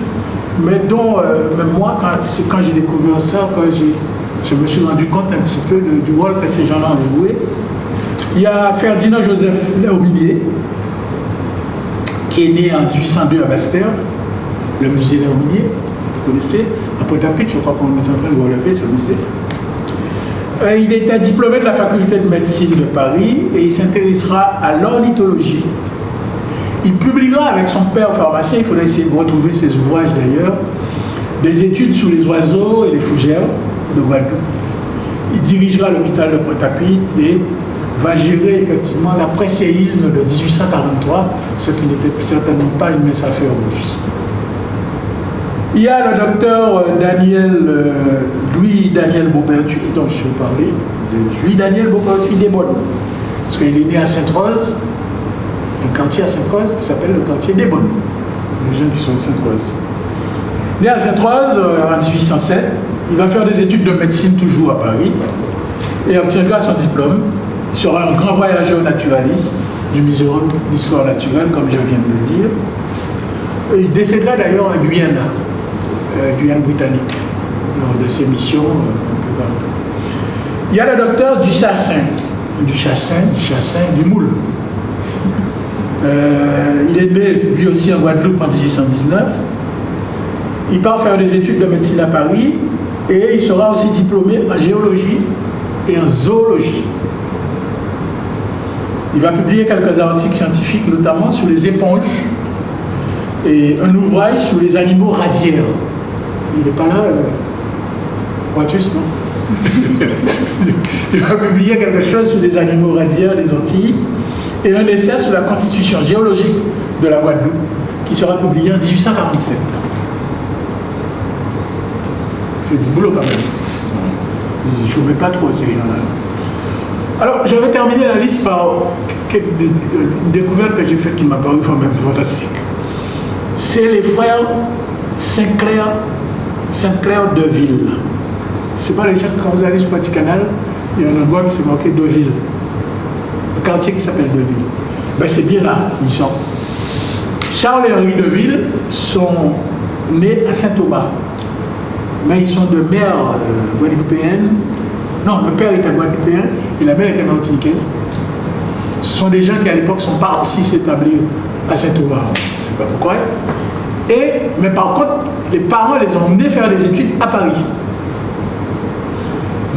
mais dont même moi, quand j'ai découvert ça, je me suis rendu compte un petit peu du rôle que ces gens-là ont joué. Il y a Ferdinand Joseph Léominier, qui est né en 1802 à Bastère, le musée Léominier, vous connaissez, à Pointe-à-Pitre, je crois qu'on est en train de relever ce musée. Il était diplômé de la faculté de médecine de Paris et il s'intéressera à l'ornithologie. Il publiera avec son père pharmacien, il faudrait essayer de retrouver ses ouvrages d'ailleurs, des études sur les oiseaux et les fougères de Guadeloupe. Il dirigera l'hôpital de Pointe-à-Pitre et va gérer effectivement l'après-séisme de 1843, ce qui n'était certainement pas une mince affaire aujourd'hui. Il y a le docteur Louis-Daniel Beaupertuis, dont je vais parler, de Louis-Daniel Beaupertuis d'Ebonne, parce qu'il est né à Sainte-Rose, un quartier à Sainte-Rose qui s'appelle le quartier d'Ebonne, les gens qui sont à Sainte-Rose. Né à Sainte-Rose en 1807, il va faire des études de médecine toujours à Paris et obtiendra son diplôme. Il sera un grand voyageur naturaliste du Muséum d'histoire naturelle, comme je viens de le dire. Et il décédera d'ailleurs en Guyane. Guyane britannique, lors de ses missions un peu partout. Il y a le docteur Duchassin, du Moule. Il est né lui aussi en Guadeloupe en 1819. Il part faire des études de médecine à Paris et il sera aussi diplômé en géologie et en zoologie. Il va publier quelques articles scientifiques, notamment sur les éponges et un ouvrage sur les animaux radiaires. Il n'est pas là, Poitus, non? Il va publier quelque chose sur les animaux radiaires des Antilles et un essai sur la constitution géologique de la Guadeloupe qui sera publié en 1847. C'est du boulot quand même. Je ne mets pas trop ces gens-là. Alors, je vais terminer la liste par une découverte que j'ai faite qui m'a paru quand même fantastique. C'est les frères Saint-Clair de Ville. C'est pas les gens, quand vous allez sur Petit Canal, il y a un endroit qui s'est marqué Deville. Le quartier qui s'appelle Deville. Ben c'est bien là qu'ils sont. Charles et Henri Deville sont nés à Saint-Thomas. Mais ils sont de mère guadeloupéenne. Non, le père était guadeloupéen et la mère était martiniquaise. Ce sont des gens qui à l'époque sont partis s'établir à Saint-Thomas. Je ne sais pas pourquoi. Mais par contre, les parents les ont emmenés faire des études à Paris.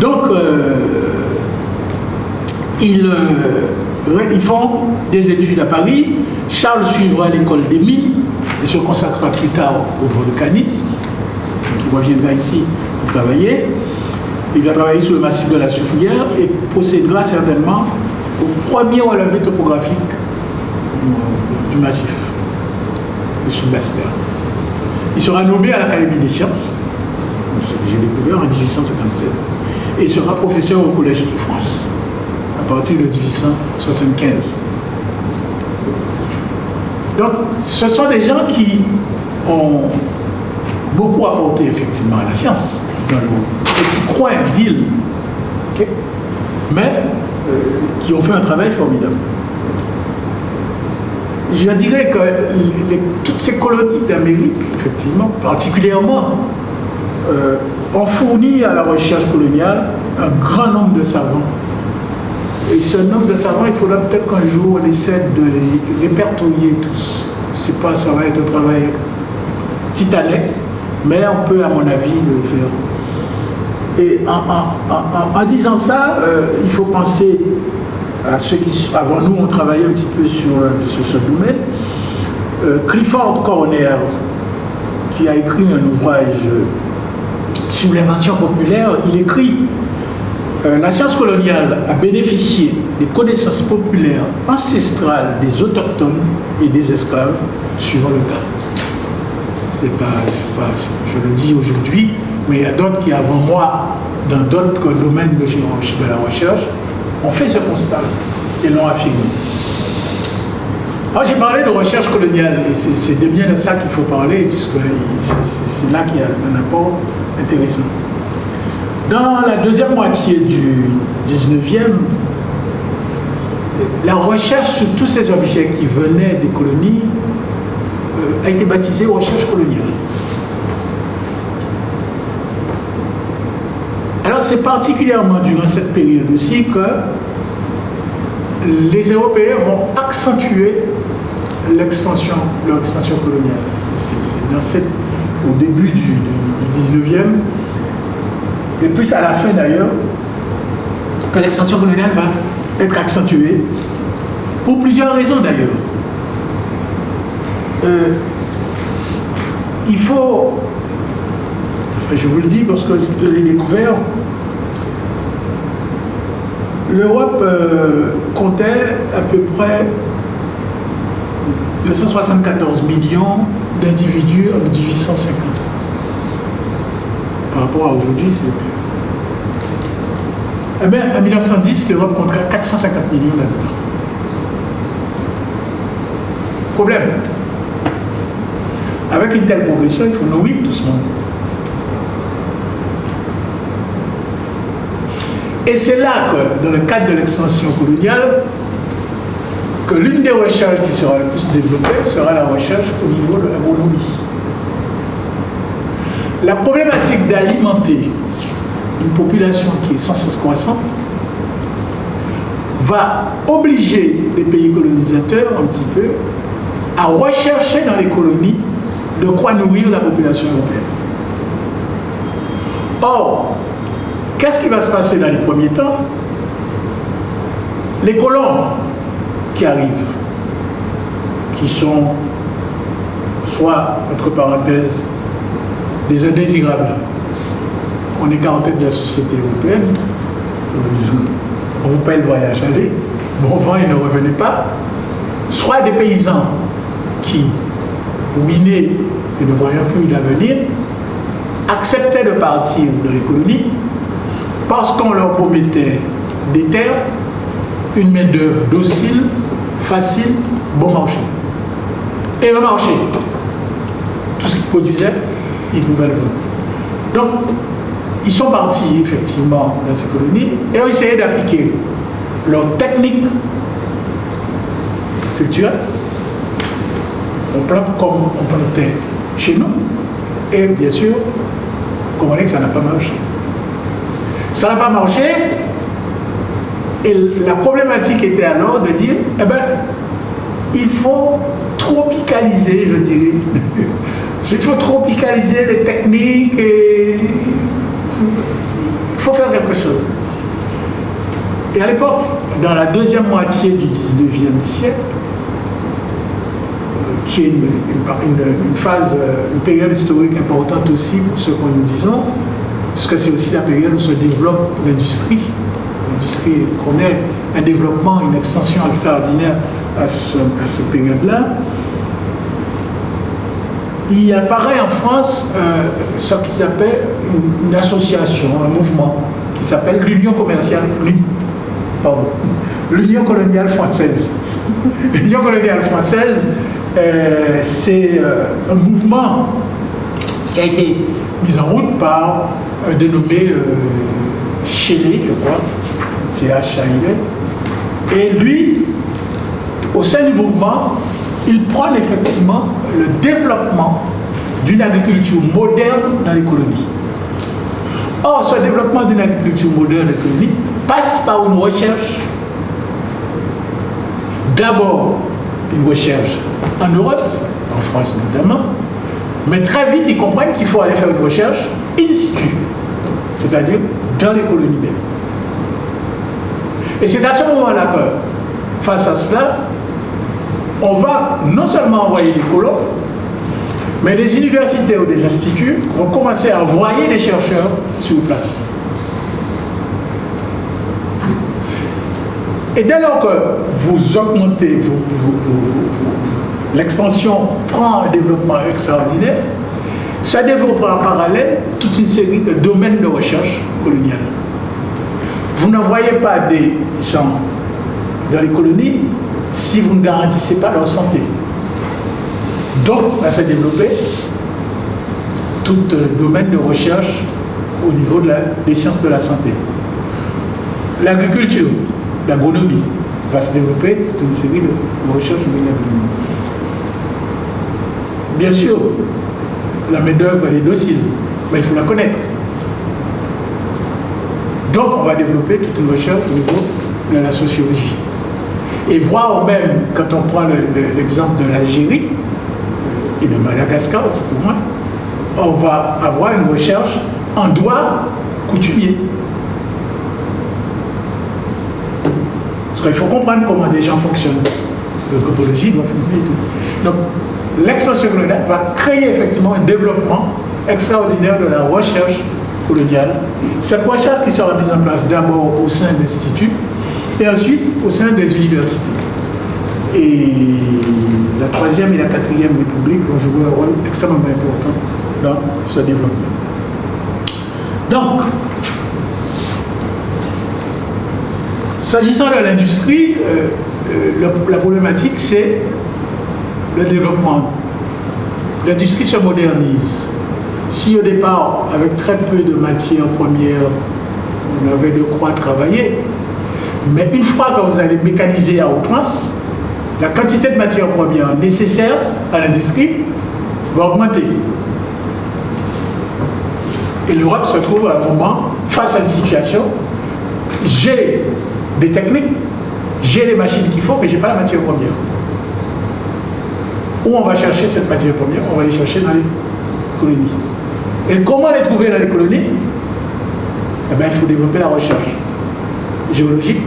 Donc, ils font des études à Paris. Charles suivra l'école des mines et se consacrera plus tard au volcanisme. Donc, il reviendra ici pour travailler. Il va travailler sur le massif de la Soufrière et procédera certainement au premier relevé topographique du massif de Sud-Basse-Terre. Il sera nommé à l'Académie des sciences, ce que j'ai découvert en 1857, et sera professeur au Collège de France à partir de 1875. Donc, ce sont des gens qui ont beaucoup apporté effectivement à la science dans le petit coin d'île, okay, mais qui ont fait un travail formidable. Je dirais que toutes ces colonies d'Amérique, effectivement, particulièrement, ont fourni à la recherche coloniale un grand nombre de savants. Et ce nombre de savants, il faudra peut-être qu'un jour on essaie de les répertorier tous. Je ne sais pas, ça va être un travail titanesque, mais on peut, à mon avis, le faire. Et en disant ça, il faut penser à ceux qui, avant nous, ont travaillé un petit peu sur ce domaine. Clifford Corner, qui a écrit un ouvrage sur l'invention populaire, il écrit la science coloniale a bénéficié des connaissances populaires ancestrales des autochtones et des esclaves, suivant le cas. Je le dis aujourd'hui, mais il y a d'autres qui, avant moi, dans d'autres domaines de la recherche, ont fait ce constat et l'ont affirmé. Alors j'ai parlé de recherche coloniale et c'est bien de ça qu'il faut parler, puisque c'est là qu'il y a un apport intéressant. Dans la deuxième moitié du 19e, la recherche sur tous ces objets qui venaient des colonies a été baptisée recherche coloniale. Alors c'est particulièrement durant cette période aussi que les Européens vont accentuer leur expansion coloniale. C'est au début du 19e, et plus à la fin d'ailleurs, que l'expansion coloniale va être accentuée, pour plusieurs raisons d'ailleurs. Il faut, je vous le dis parce que je l'ai découvert, l'Europe comptait à peu près 274 millions d'individus en 1850. Par rapport à aujourd'hui, c'est peu. Eh bien, en 1910, l'Europe comptera 450 millions d'habitants. Problème. Avec une telle progression, il faut nourrir tout ce monde. Et c'est là que, dans le cadre de l'expansion coloniale, que l'une des recherches qui sera le plus développée sera la recherche au niveau de l'agronomie. La problématique d'alimenter une population qui est sans cesse croissante va obliger les pays colonisateurs un petit peu à rechercher dans les colonies de quoi nourrir la population européenne. Or, qu'est-ce qui va se passer dans les premiers temps? Les colons qui arrivent, qui sont soit, entre parenthèses, des indésirables, on est en tête de la société européenne, on vous paye le voyage, allez, bon vent et ne revenez pas, soit des paysans qui, ruinés et ne voyant plus d'avenir, acceptaient de partir dans les colonies parce qu'on leur promettait des terres, une main-d'œuvre docile, facile, bon marché. Et un marché. Tout ce qu'ils produisaient, ils pouvaient le vendre. Donc, ils sont partis effectivement dans ces colonies et ont essayé d'appliquer leurs techniques culturelles. On plante comme on plantait chez nous. Et bien sûr, vous comprenez que ça n'a pas marché. Ça n'a pas marché. Et la problématique était alors de dire, eh bien, il faut tropicaliser, je dirais, Il faut tropicaliser les techniques et il faut faire quelque chose. Et à l'époque, dans la deuxième moitié du 19e siècle, qui est une phase, une période historique importante aussi pour ce que nous disons, parce que c'est aussi la période où se développe l'industrie. L'industrie connaît un développement, une expansion extraordinaire à cette période-là. Il apparaît en France ce qui s'appelle une association, un mouvement qui s'appelle l'Union commerciale, l'Union coloniale française. L'Union coloniale française, c'est un mouvement qui a été mis en route par un dénommé Chélet, je crois, C-H-A-I-L. Et lui, au sein du mouvement, il prône effectivement le développement d'une agriculture moderne dans les colonies. Or, ce développement d'une agriculture moderne dans les colonies passe par une recherche, d'abord une recherche en Europe, en France notamment, mais très vite ils comprennent qu'il faut aller faire une recherche in situ, c'est-à-dire dans les colonies même. Et c'est à ce moment-là que, face à cela, on va non seulement envoyer des colons, mais des universités ou des instituts vont commencer à envoyer des chercheurs sur place. Et dès lors que vous augmentez, l'expansion prend un développement extraordinaire, ça développe en parallèle toute une série de domaines de recherche coloniale. Vous n'envoyez pas des gens dans les colonies si vous ne garantissez pas leur santé. Donc, là, s'est développé tout domaine de recherche au niveau des sciences de la santé. L'agriculture, l'agronomie va se développer toute une série de recherches au niveau de l'agronomie. Bien sûr, la main-d'œuvre, elle est docile, mais il faut la connaître. Donc, on va développer toute une recherche au niveau de la sociologie. Et voir même, quand on prend l'exemple de l'Algérie et de Madagascar, tout au moins, on va avoir une recherche en droit coutumier. Parce qu'il faut comprendre comment des gens fonctionnent. L'anthropologie doit fonctionner et tout. Donc, l'expansion coloniale va créer effectivement un développement extraordinaire de la recherche coloniale. Cette recherche qui sera mise en place d'abord au sein d'instituts et ensuite au sein des universités. Et la troisième et la quatrième république vont jouer un rôle extrêmement important dans ce développement. Donc, s'agissant de l'industrie, la problématique c'est le développement. L'industrie se modernise. Si au départ, avec très peu de matières premières, on avait de quoi travailler, mais une fois que vous allez mécaniser à outrance, la quantité de matières premières nécessaires à l'industrie va augmenter. Et l'Europe se trouve à un moment face à une situation, j'ai des techniques, j'ai les machines qu'il faut, mais je n'ai pas la matière première. Où on va chercher cette matière première? On va les chercher dans les colonies. Et comment les trouver dans les colonies? Eh bien, il faut développer la recherche géologique,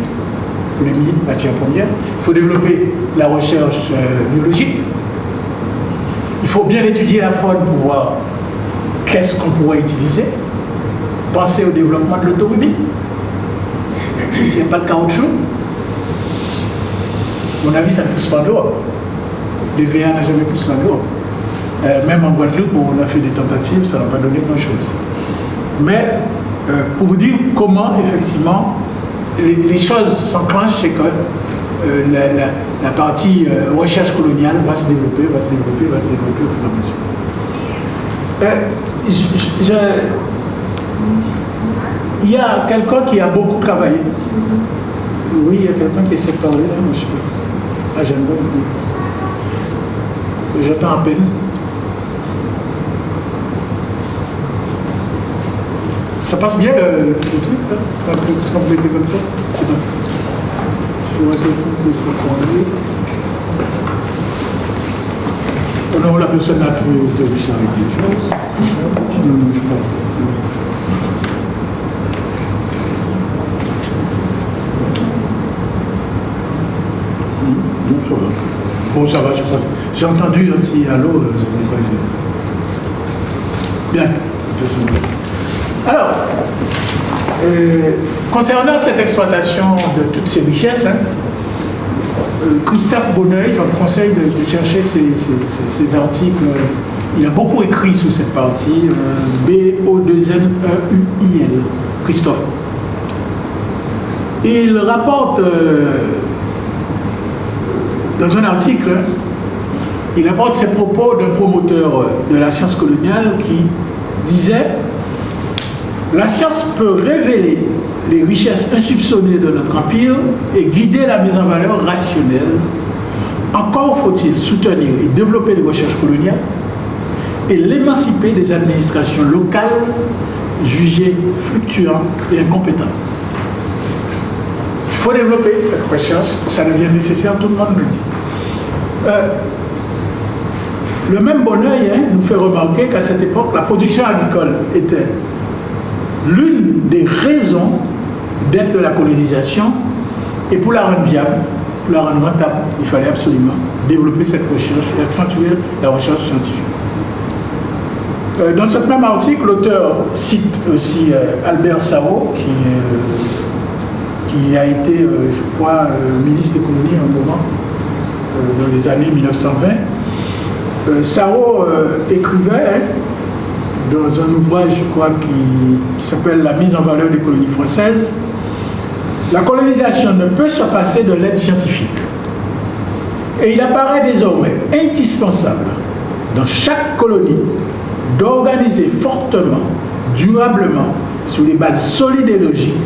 pour les matières premières. Il faut développer la recherche biologique. Il faut bien étudier la faune pour voir qu'est-ce qu'on pourrait utiliser. Penser au développement de l'automobile. S'il n'y a pas de caoutchouc, à mon avis, ça ne pousse pas en Europe. Le VA n'a jamais poussé en Europe. Même en Guadeloupe, où on a fait des tentatives, ça n'a pas donné grand-chose. Mais pour vous dire comment, effectivement, les choses s'enclenchent, c'est que la partie recherche coloniale va se développer au fur et à mesure. Il y a quelqu'un qui a beaucoup travaillé. Oui, il y a quelqu'un qui essaie de parler là, monsieur. Ah, j'aime bien. J'attends à peine. Ça passe bien le truc, là? Parce que c'est complété comme ça. C'est bon. Je vois quelqu'un qui s'est parlé. Oh non, la personne n'a plus de charité. Non, non, je crois. Non, ça va. Bon, ça va, je pense. J'ai entendu un petit allô. Bien. Alors, concernant cette exploitation de toutes ces richesses, Christophe Bonneuil, je vous conseille de chercher ces articles. Il a beaucoup écrit sur cette partie. B-O-2-N-E-U-I-L. Christophe. Il rapporte dans un article, il apporte ses propos d'un promoteur de la science coloniale qui disait « La science peut révéler les richesses insoupçonnées de notre empire et guider la mise en valeur rationnelle. Encore faut-il soutenir et développer les recherches coloniales et l'émanciper des administrations locales jugées fluctuantes et incompétentes. Il faut développer cette recherche, ça devient nécessaire, tout le monde le dit. Le même Bonneuil nous fait remarquer qu'à cette époque, la production agricole était l'une des raisons d'être de la colonisation, et pour la rendre viable, pour la rendre rentable, il fallait absolument développer cette recherche et accentuer la recherche scientifique. Dans ce même article, l'auteur cite aussi Albert Sarraut, qui a été, je crois, ministre des colonies à un moment, dans les années 1920. Sarraut écrivait dans un ouvrage, je crois, qui s'appelle « La mise en valeur des colonies françaises », la colonisation ne peut se passer de l'aide scientifique. Et il apparaît désormais indispensable dans chaque colonie d'organiser fortement, durablement, sur des bases solides et logiques,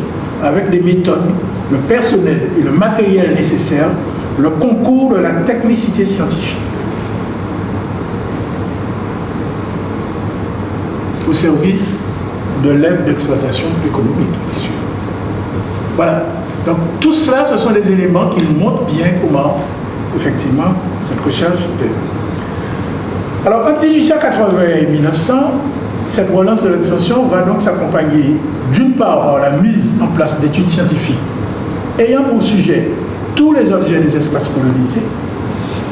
avec des méthodes, le personnel et le matériel nécessaires, le concours de la technicité scientifique. Au service de l'aide d'exploitation économique, bien sûr. Voilà. Donc tout cela, ce sont des éléments qui nous montrent bien comment, effectivement, cette recherche était. Alors, entre 1880 et 1900, cette relance de l'expansion va donc s'accompagner d'une part par la mise en place d'études scientifiques ayant pour sujet tous les objets des espaces colonisés,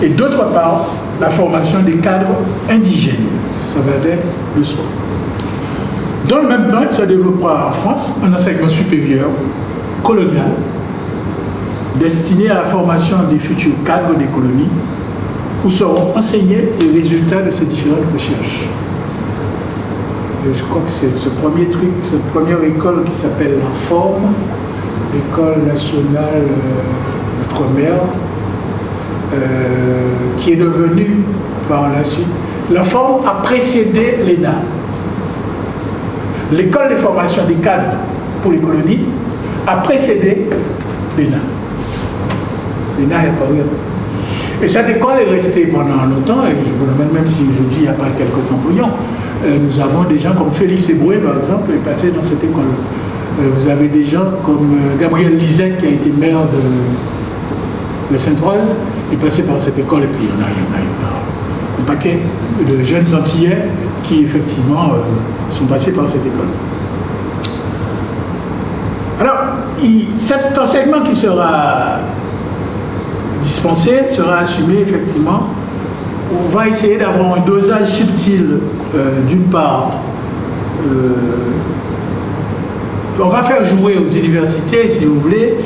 et d'autre part, la formation des cadres indigènes. Ça va être le soi. Dans le même temps, il se développera en France un enseignement supérieur colonial destiné à la formation des futurs cadres des colonies où seront enseignés les résultats de ces différentes recherches. Et je crois que c'est ce premier truc, cette première école qui s'appelle la Forme, l'école nationale d'outre-mer, qui est devenue par la suite. La Forme a précédé l'ENA. L'école de formation des cadres pour les colonies a précédé l'ENA. L'ENA est apparu. Et cette école est restée pendant longtemps, et je vous l'amène même si aujourd'hui il n'y a pas quelques embryons. Nous avons des gens comme Félix Eboué, par exemple, est passé dans cette école. Vous avez des gens comme Gabriel Lisette, qui a été maire de Sainte-Rose, est passé par cette école, et puis il y en a un paquet de jeunes Antillais qui, effectivement, sont passés par cette école. Alors, cet enseignement qui sera dispensé sera assumé, effectivement. On va essayer d'avoir un dosage subtil, d'une part. On va faire jouer aux universités, si vous voulez,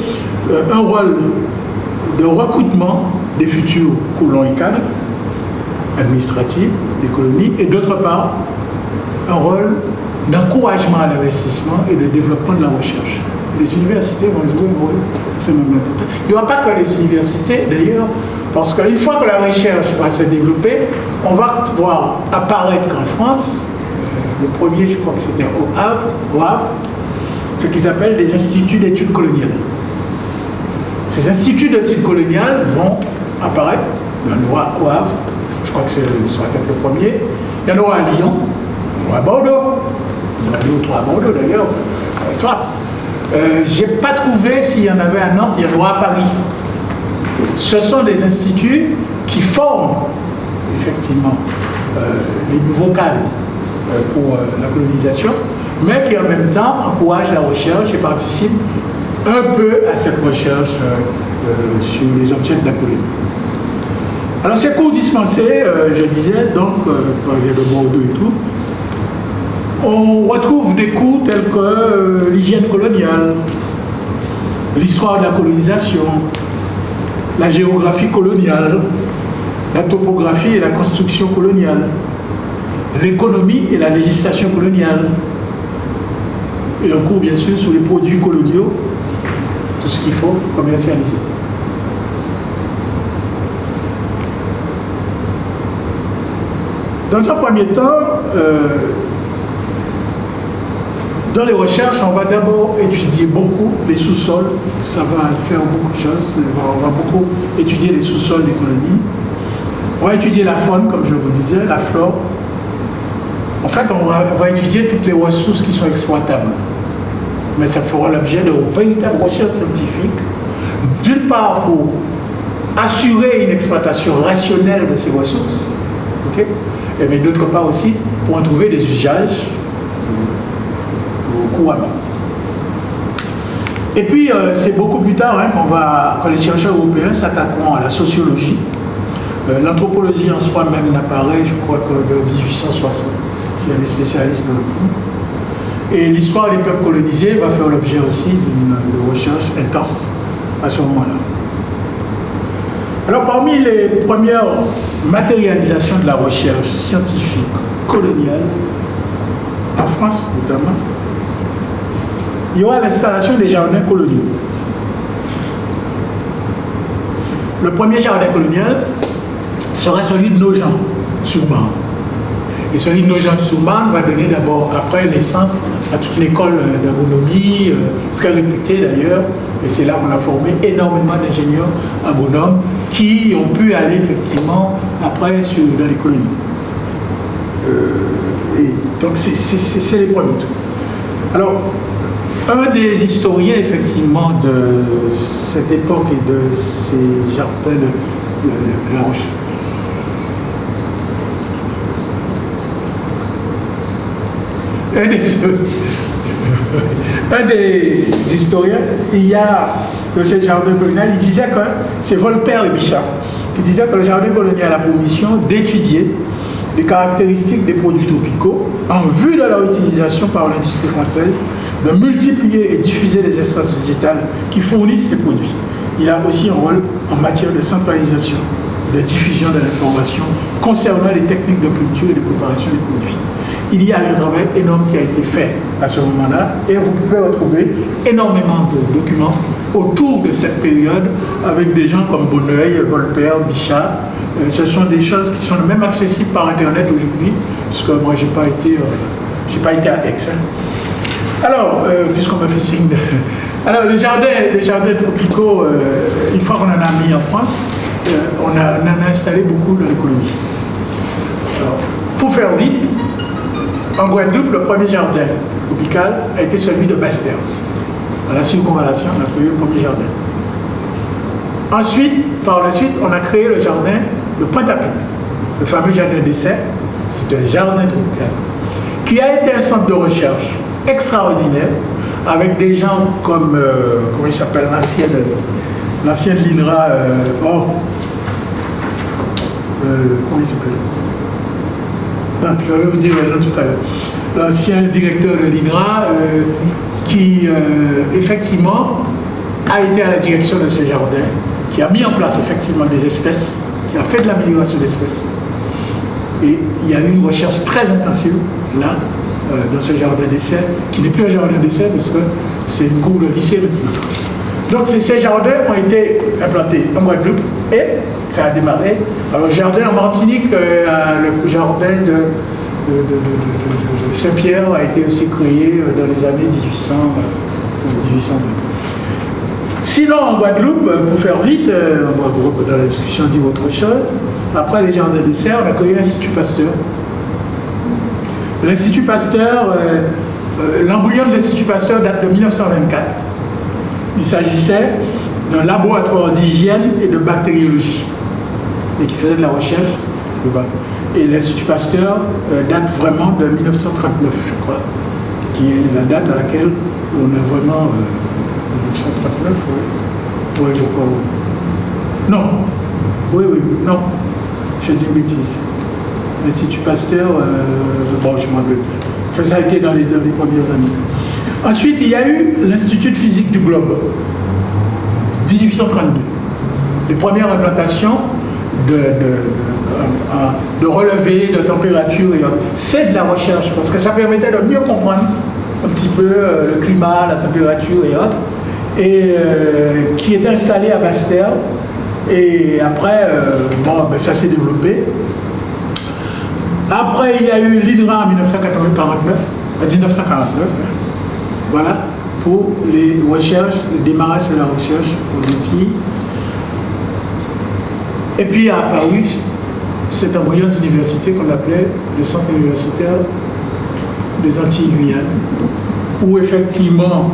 un rôle de recrutement des futurs colons et cadres administratifs des colonies, et d'autre part, un rôle d'encouragement à l'investissement et de développement de la recherche. Les universités vont jouer un rôle extrêmement important. Il n'y aura pas que les universités, d'ailleurs, parce qu'une fois que la recherche va se développer, on va voir apparaître en France, le premier, je crois que c'était au Havre, ce qu'ils appellent des instituts d'études coloniales. Ces instituts d'études coloniales vont apparaître, il y en aura au Havre, je crois que ce sera peut-être le premier, il y en aura à Lyon, il y en aura à Bordeaux, il y en aura 2 ou 3 à Bordeaux d'ailleurs, ça va être ça. Je n'ai pas trouvé s'il y en avait à Nantes, il y en aura à Paris. Ce sont des instituts qui forment effectivement les nouveaux cadres pour la colonisation, mais qui en même temps encourage la recherche et participe un peu à cette recherche sur les objets de la colonie. Alors ces cours dispensés, je disais, donc, par le Bordeaux et tout, on retrouve des cours tels que l'hygiène coloniale, l'histoire de la colonisation, la géographie coloniale, la topographie et la construction coloniale, l'économie et la législation coloniale, et un cours bien sûr sur les produits coloniaux, tout ce qu'il faut commercialiser. Dans un premier temps, dans les recherches, on va d'abord étudier beaucoup les sous-sols. Ça va faire beaucoup de choses. On va beaucoup étudier les sous-sols des colonies. On va étudier la faune, comme je vous disais, la flore. En fait, on va étudier toutes les ressources qui sont exploitables. Mais ça fera l'objet de véritables recherches scientifiques. D'une part, pour assurer une exploitation rationnelle de ces ressources, okay? Mais d'autre part aussi, pour en trouver des usages couramment. Et puis, c'est beaucoup plus tard quand les chercheurs européens s'attaqueront à la sociologie. L'anthropologie en soi-même n'apparaît, je crois, que vers 1860, s'il y a des spécialistes dans le coup. Et l'histoire des peuples colonisés va faire l'objet aussi d'une recherche intense à ce moment-là. Alors, parmi les premières matérialisations de la recherche scientifique coloniale, en France notamment, il y aura l'installation des jardins coloniaux. Le premier jardin colonial sera celui de Nogent, sur Marne. Et celui de Nogent sur Marne va donner d'abord, après, naissance à toute l'école d'agronomie, très réputée d'ailleurs, et c'est là qu'on a formé énormément d'ingénieurs agronomes qui ont pu aller effectivement après dans les colonies. Et donc c'est les premiers. Alors, un des historiens effectivement de cette époque et de ces jardins de la Roche, un des historiens, il y a de ce jardin colonial, il disait que c'est Voltaire et Bichat qui disaient que le jardin colonial a pour mission d'étudier les caractéristiques des produits tropicaux en vue de leur utilisation par l'industrie française, de multiplier et diffuser les espaces végétaux qui fournissent ces produits. Il a aussi un rôle en matière de centralisation, de diffusion de l'information concernant les techniques de culture et de préparation des produits. Il y a un travail énorme qui a été fait à ce moment-là et vous pouvez retrouver énormément de documents autour de cette période avec des gens comme Bonneuil, Voltaire, Bichat. Ce sont des choses qui sont même accessibles par Internet aujourd'hui, puisque moi, j'ai pas été à Aix. Alors, puisqu'on me fait signe de... Alors, les jardins tropicaux, une fois qu'on en a mis en France, on en a installé beaucoup dans les colonies. Alors, pour faire vite, en Guadeloupe, le premier jardin tropical a été celui de Basse-Terre. Dans la circonvallation, on a créé le premier jardin. Ensuite, par la suite, on a créé le jardin de Pointe-à-Pitre, le fameux jardin d'essai. C'est un jardin tropical qui a été un centre de recherche extraordinaire avec des gens comme, comment il s'appelle, l'ancienne l'INRA, comment il s'appelle? Je vais vous dire le nom tout à l'heure. L'ancien directeur de l'INRA qui, effectivement, a été à la direction de ce jardin, qui a mis en place effectivement des espèces, qui a fait de l'amélioration d'espèces. Et il y a eu une recherche très intensive là, dans ce jardin d'essai, qui n'est plus un jardin d'essai parce que c'est une cour de lycée maintenant. Donc ces jardins ont été implantés en Guadeloupe et ça a démarré. Alors le jardin en Martinique, le jardin de Saint-Pierre a été aussi créé dans les années 1800. Sinon, en Guadeloupe, pour faire vite, dans la discussion, on dit autre chose. Après les jardins d'essai, on a créé l'Institut Pasteur. L'Institut Pasteur, l'embryon de l'Institut Pasteur date de 1924. Il s'agissait d'un laboratoire d'hygiène et de bactériologie et qui faisait de la recherche Et l'Institut Pasteur date vraiment de 1939, je crois, qui est la date à laquelle on a vraiment... 1939, oui, je crois. Non, oui, non, je dis une bêtise. L'Institut Pasteur, bon, je m'en rappelle. Enfin, ça a été dans les premières années. Ensuite, il y a eu l'Institut de physique du globe, 1832. Les premières implantations de relevés de température et autres. C'est de la recherche, parce que ça permettait de mieux comprendre un petit peu le climat, la température et autres, et qui est installé à Basse-Terre. Et après, ça s'est développé. Après, il y a eu l'INRA en 1949, voilà, pour les recherches, le démarrage de la recherche aux Antilles. Et puis a apparu cette embryonne d'université qu'on appelait le Centre universitaire des Antilles-Guyane, où effectivement,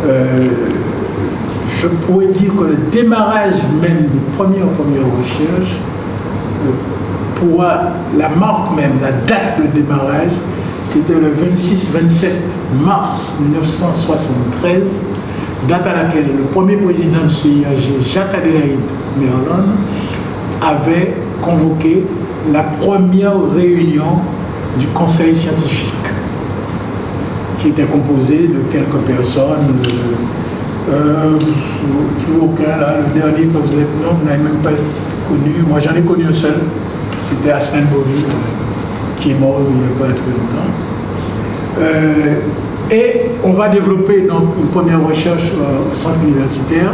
je pourrais dire que le démarrage même des premières recherches, pour la marque même, la date de démarrage, c'était le 26-27 mars 1973, date à laquelle le premier président du CIAG, Jacques Adélaïde Merlon, avait convoqué la première réunion du conseil scientifique, qui était composé de quelques personnes, plus aucun, là, le dernier que vous êtes, non, vous n'avez même pas connu, moi j'en ai connu un seul, c'était Hassan Boville, qui est mort il n'y a pas très longtemps. Et on va développer donc une première recherche au centre universitaire.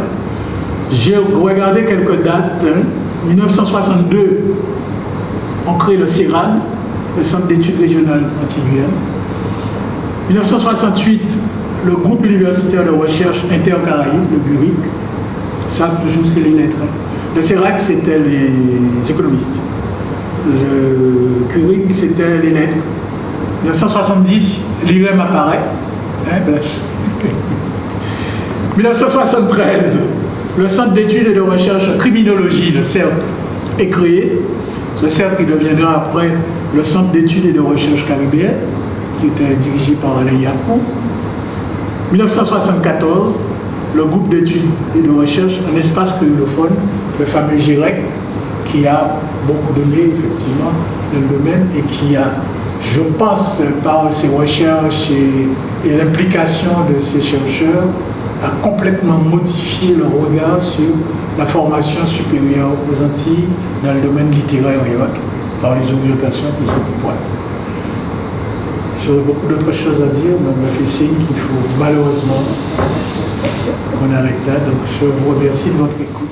J'ai regardé quelques dates. 1962, on crée le CERAD, le Centre d'études régionales Antilles-Guyane. 1968, le groupe universitaire de recherche intercaraïbe, le GURIC. Ça, toujours, c'est les lettres. Le CERAD, c'était les économistes. Le GURIC, c'était les lettres. 1970, l'IREM apparaît. Blache. 1973, le Centre d'études et de recherche en criminologie, le CERC, est créé. Le CERC qui deviendra après le Centre d'études et de recherche caribéen, qui était dirigé par Alain Yapou. 1974, le groupe d'études et de recherche en espace créolophone, le fameux GIREC, qui a beaucoup donné effectivement dans le domaine et qui a, je pense, par ses recherches et l'implication de ses chercheurs, a complètement modifié le regard sur la formation supérieure aux Antilles dans le domaine littéraire et autres, par les orientations qu'ils ont pour moi. J'aurais beaucoup d'autres choses à dire, mais on m'a fait signe qu'il faut malheureusement qu'on arrête là. Donc je vous remercie de votre écoute.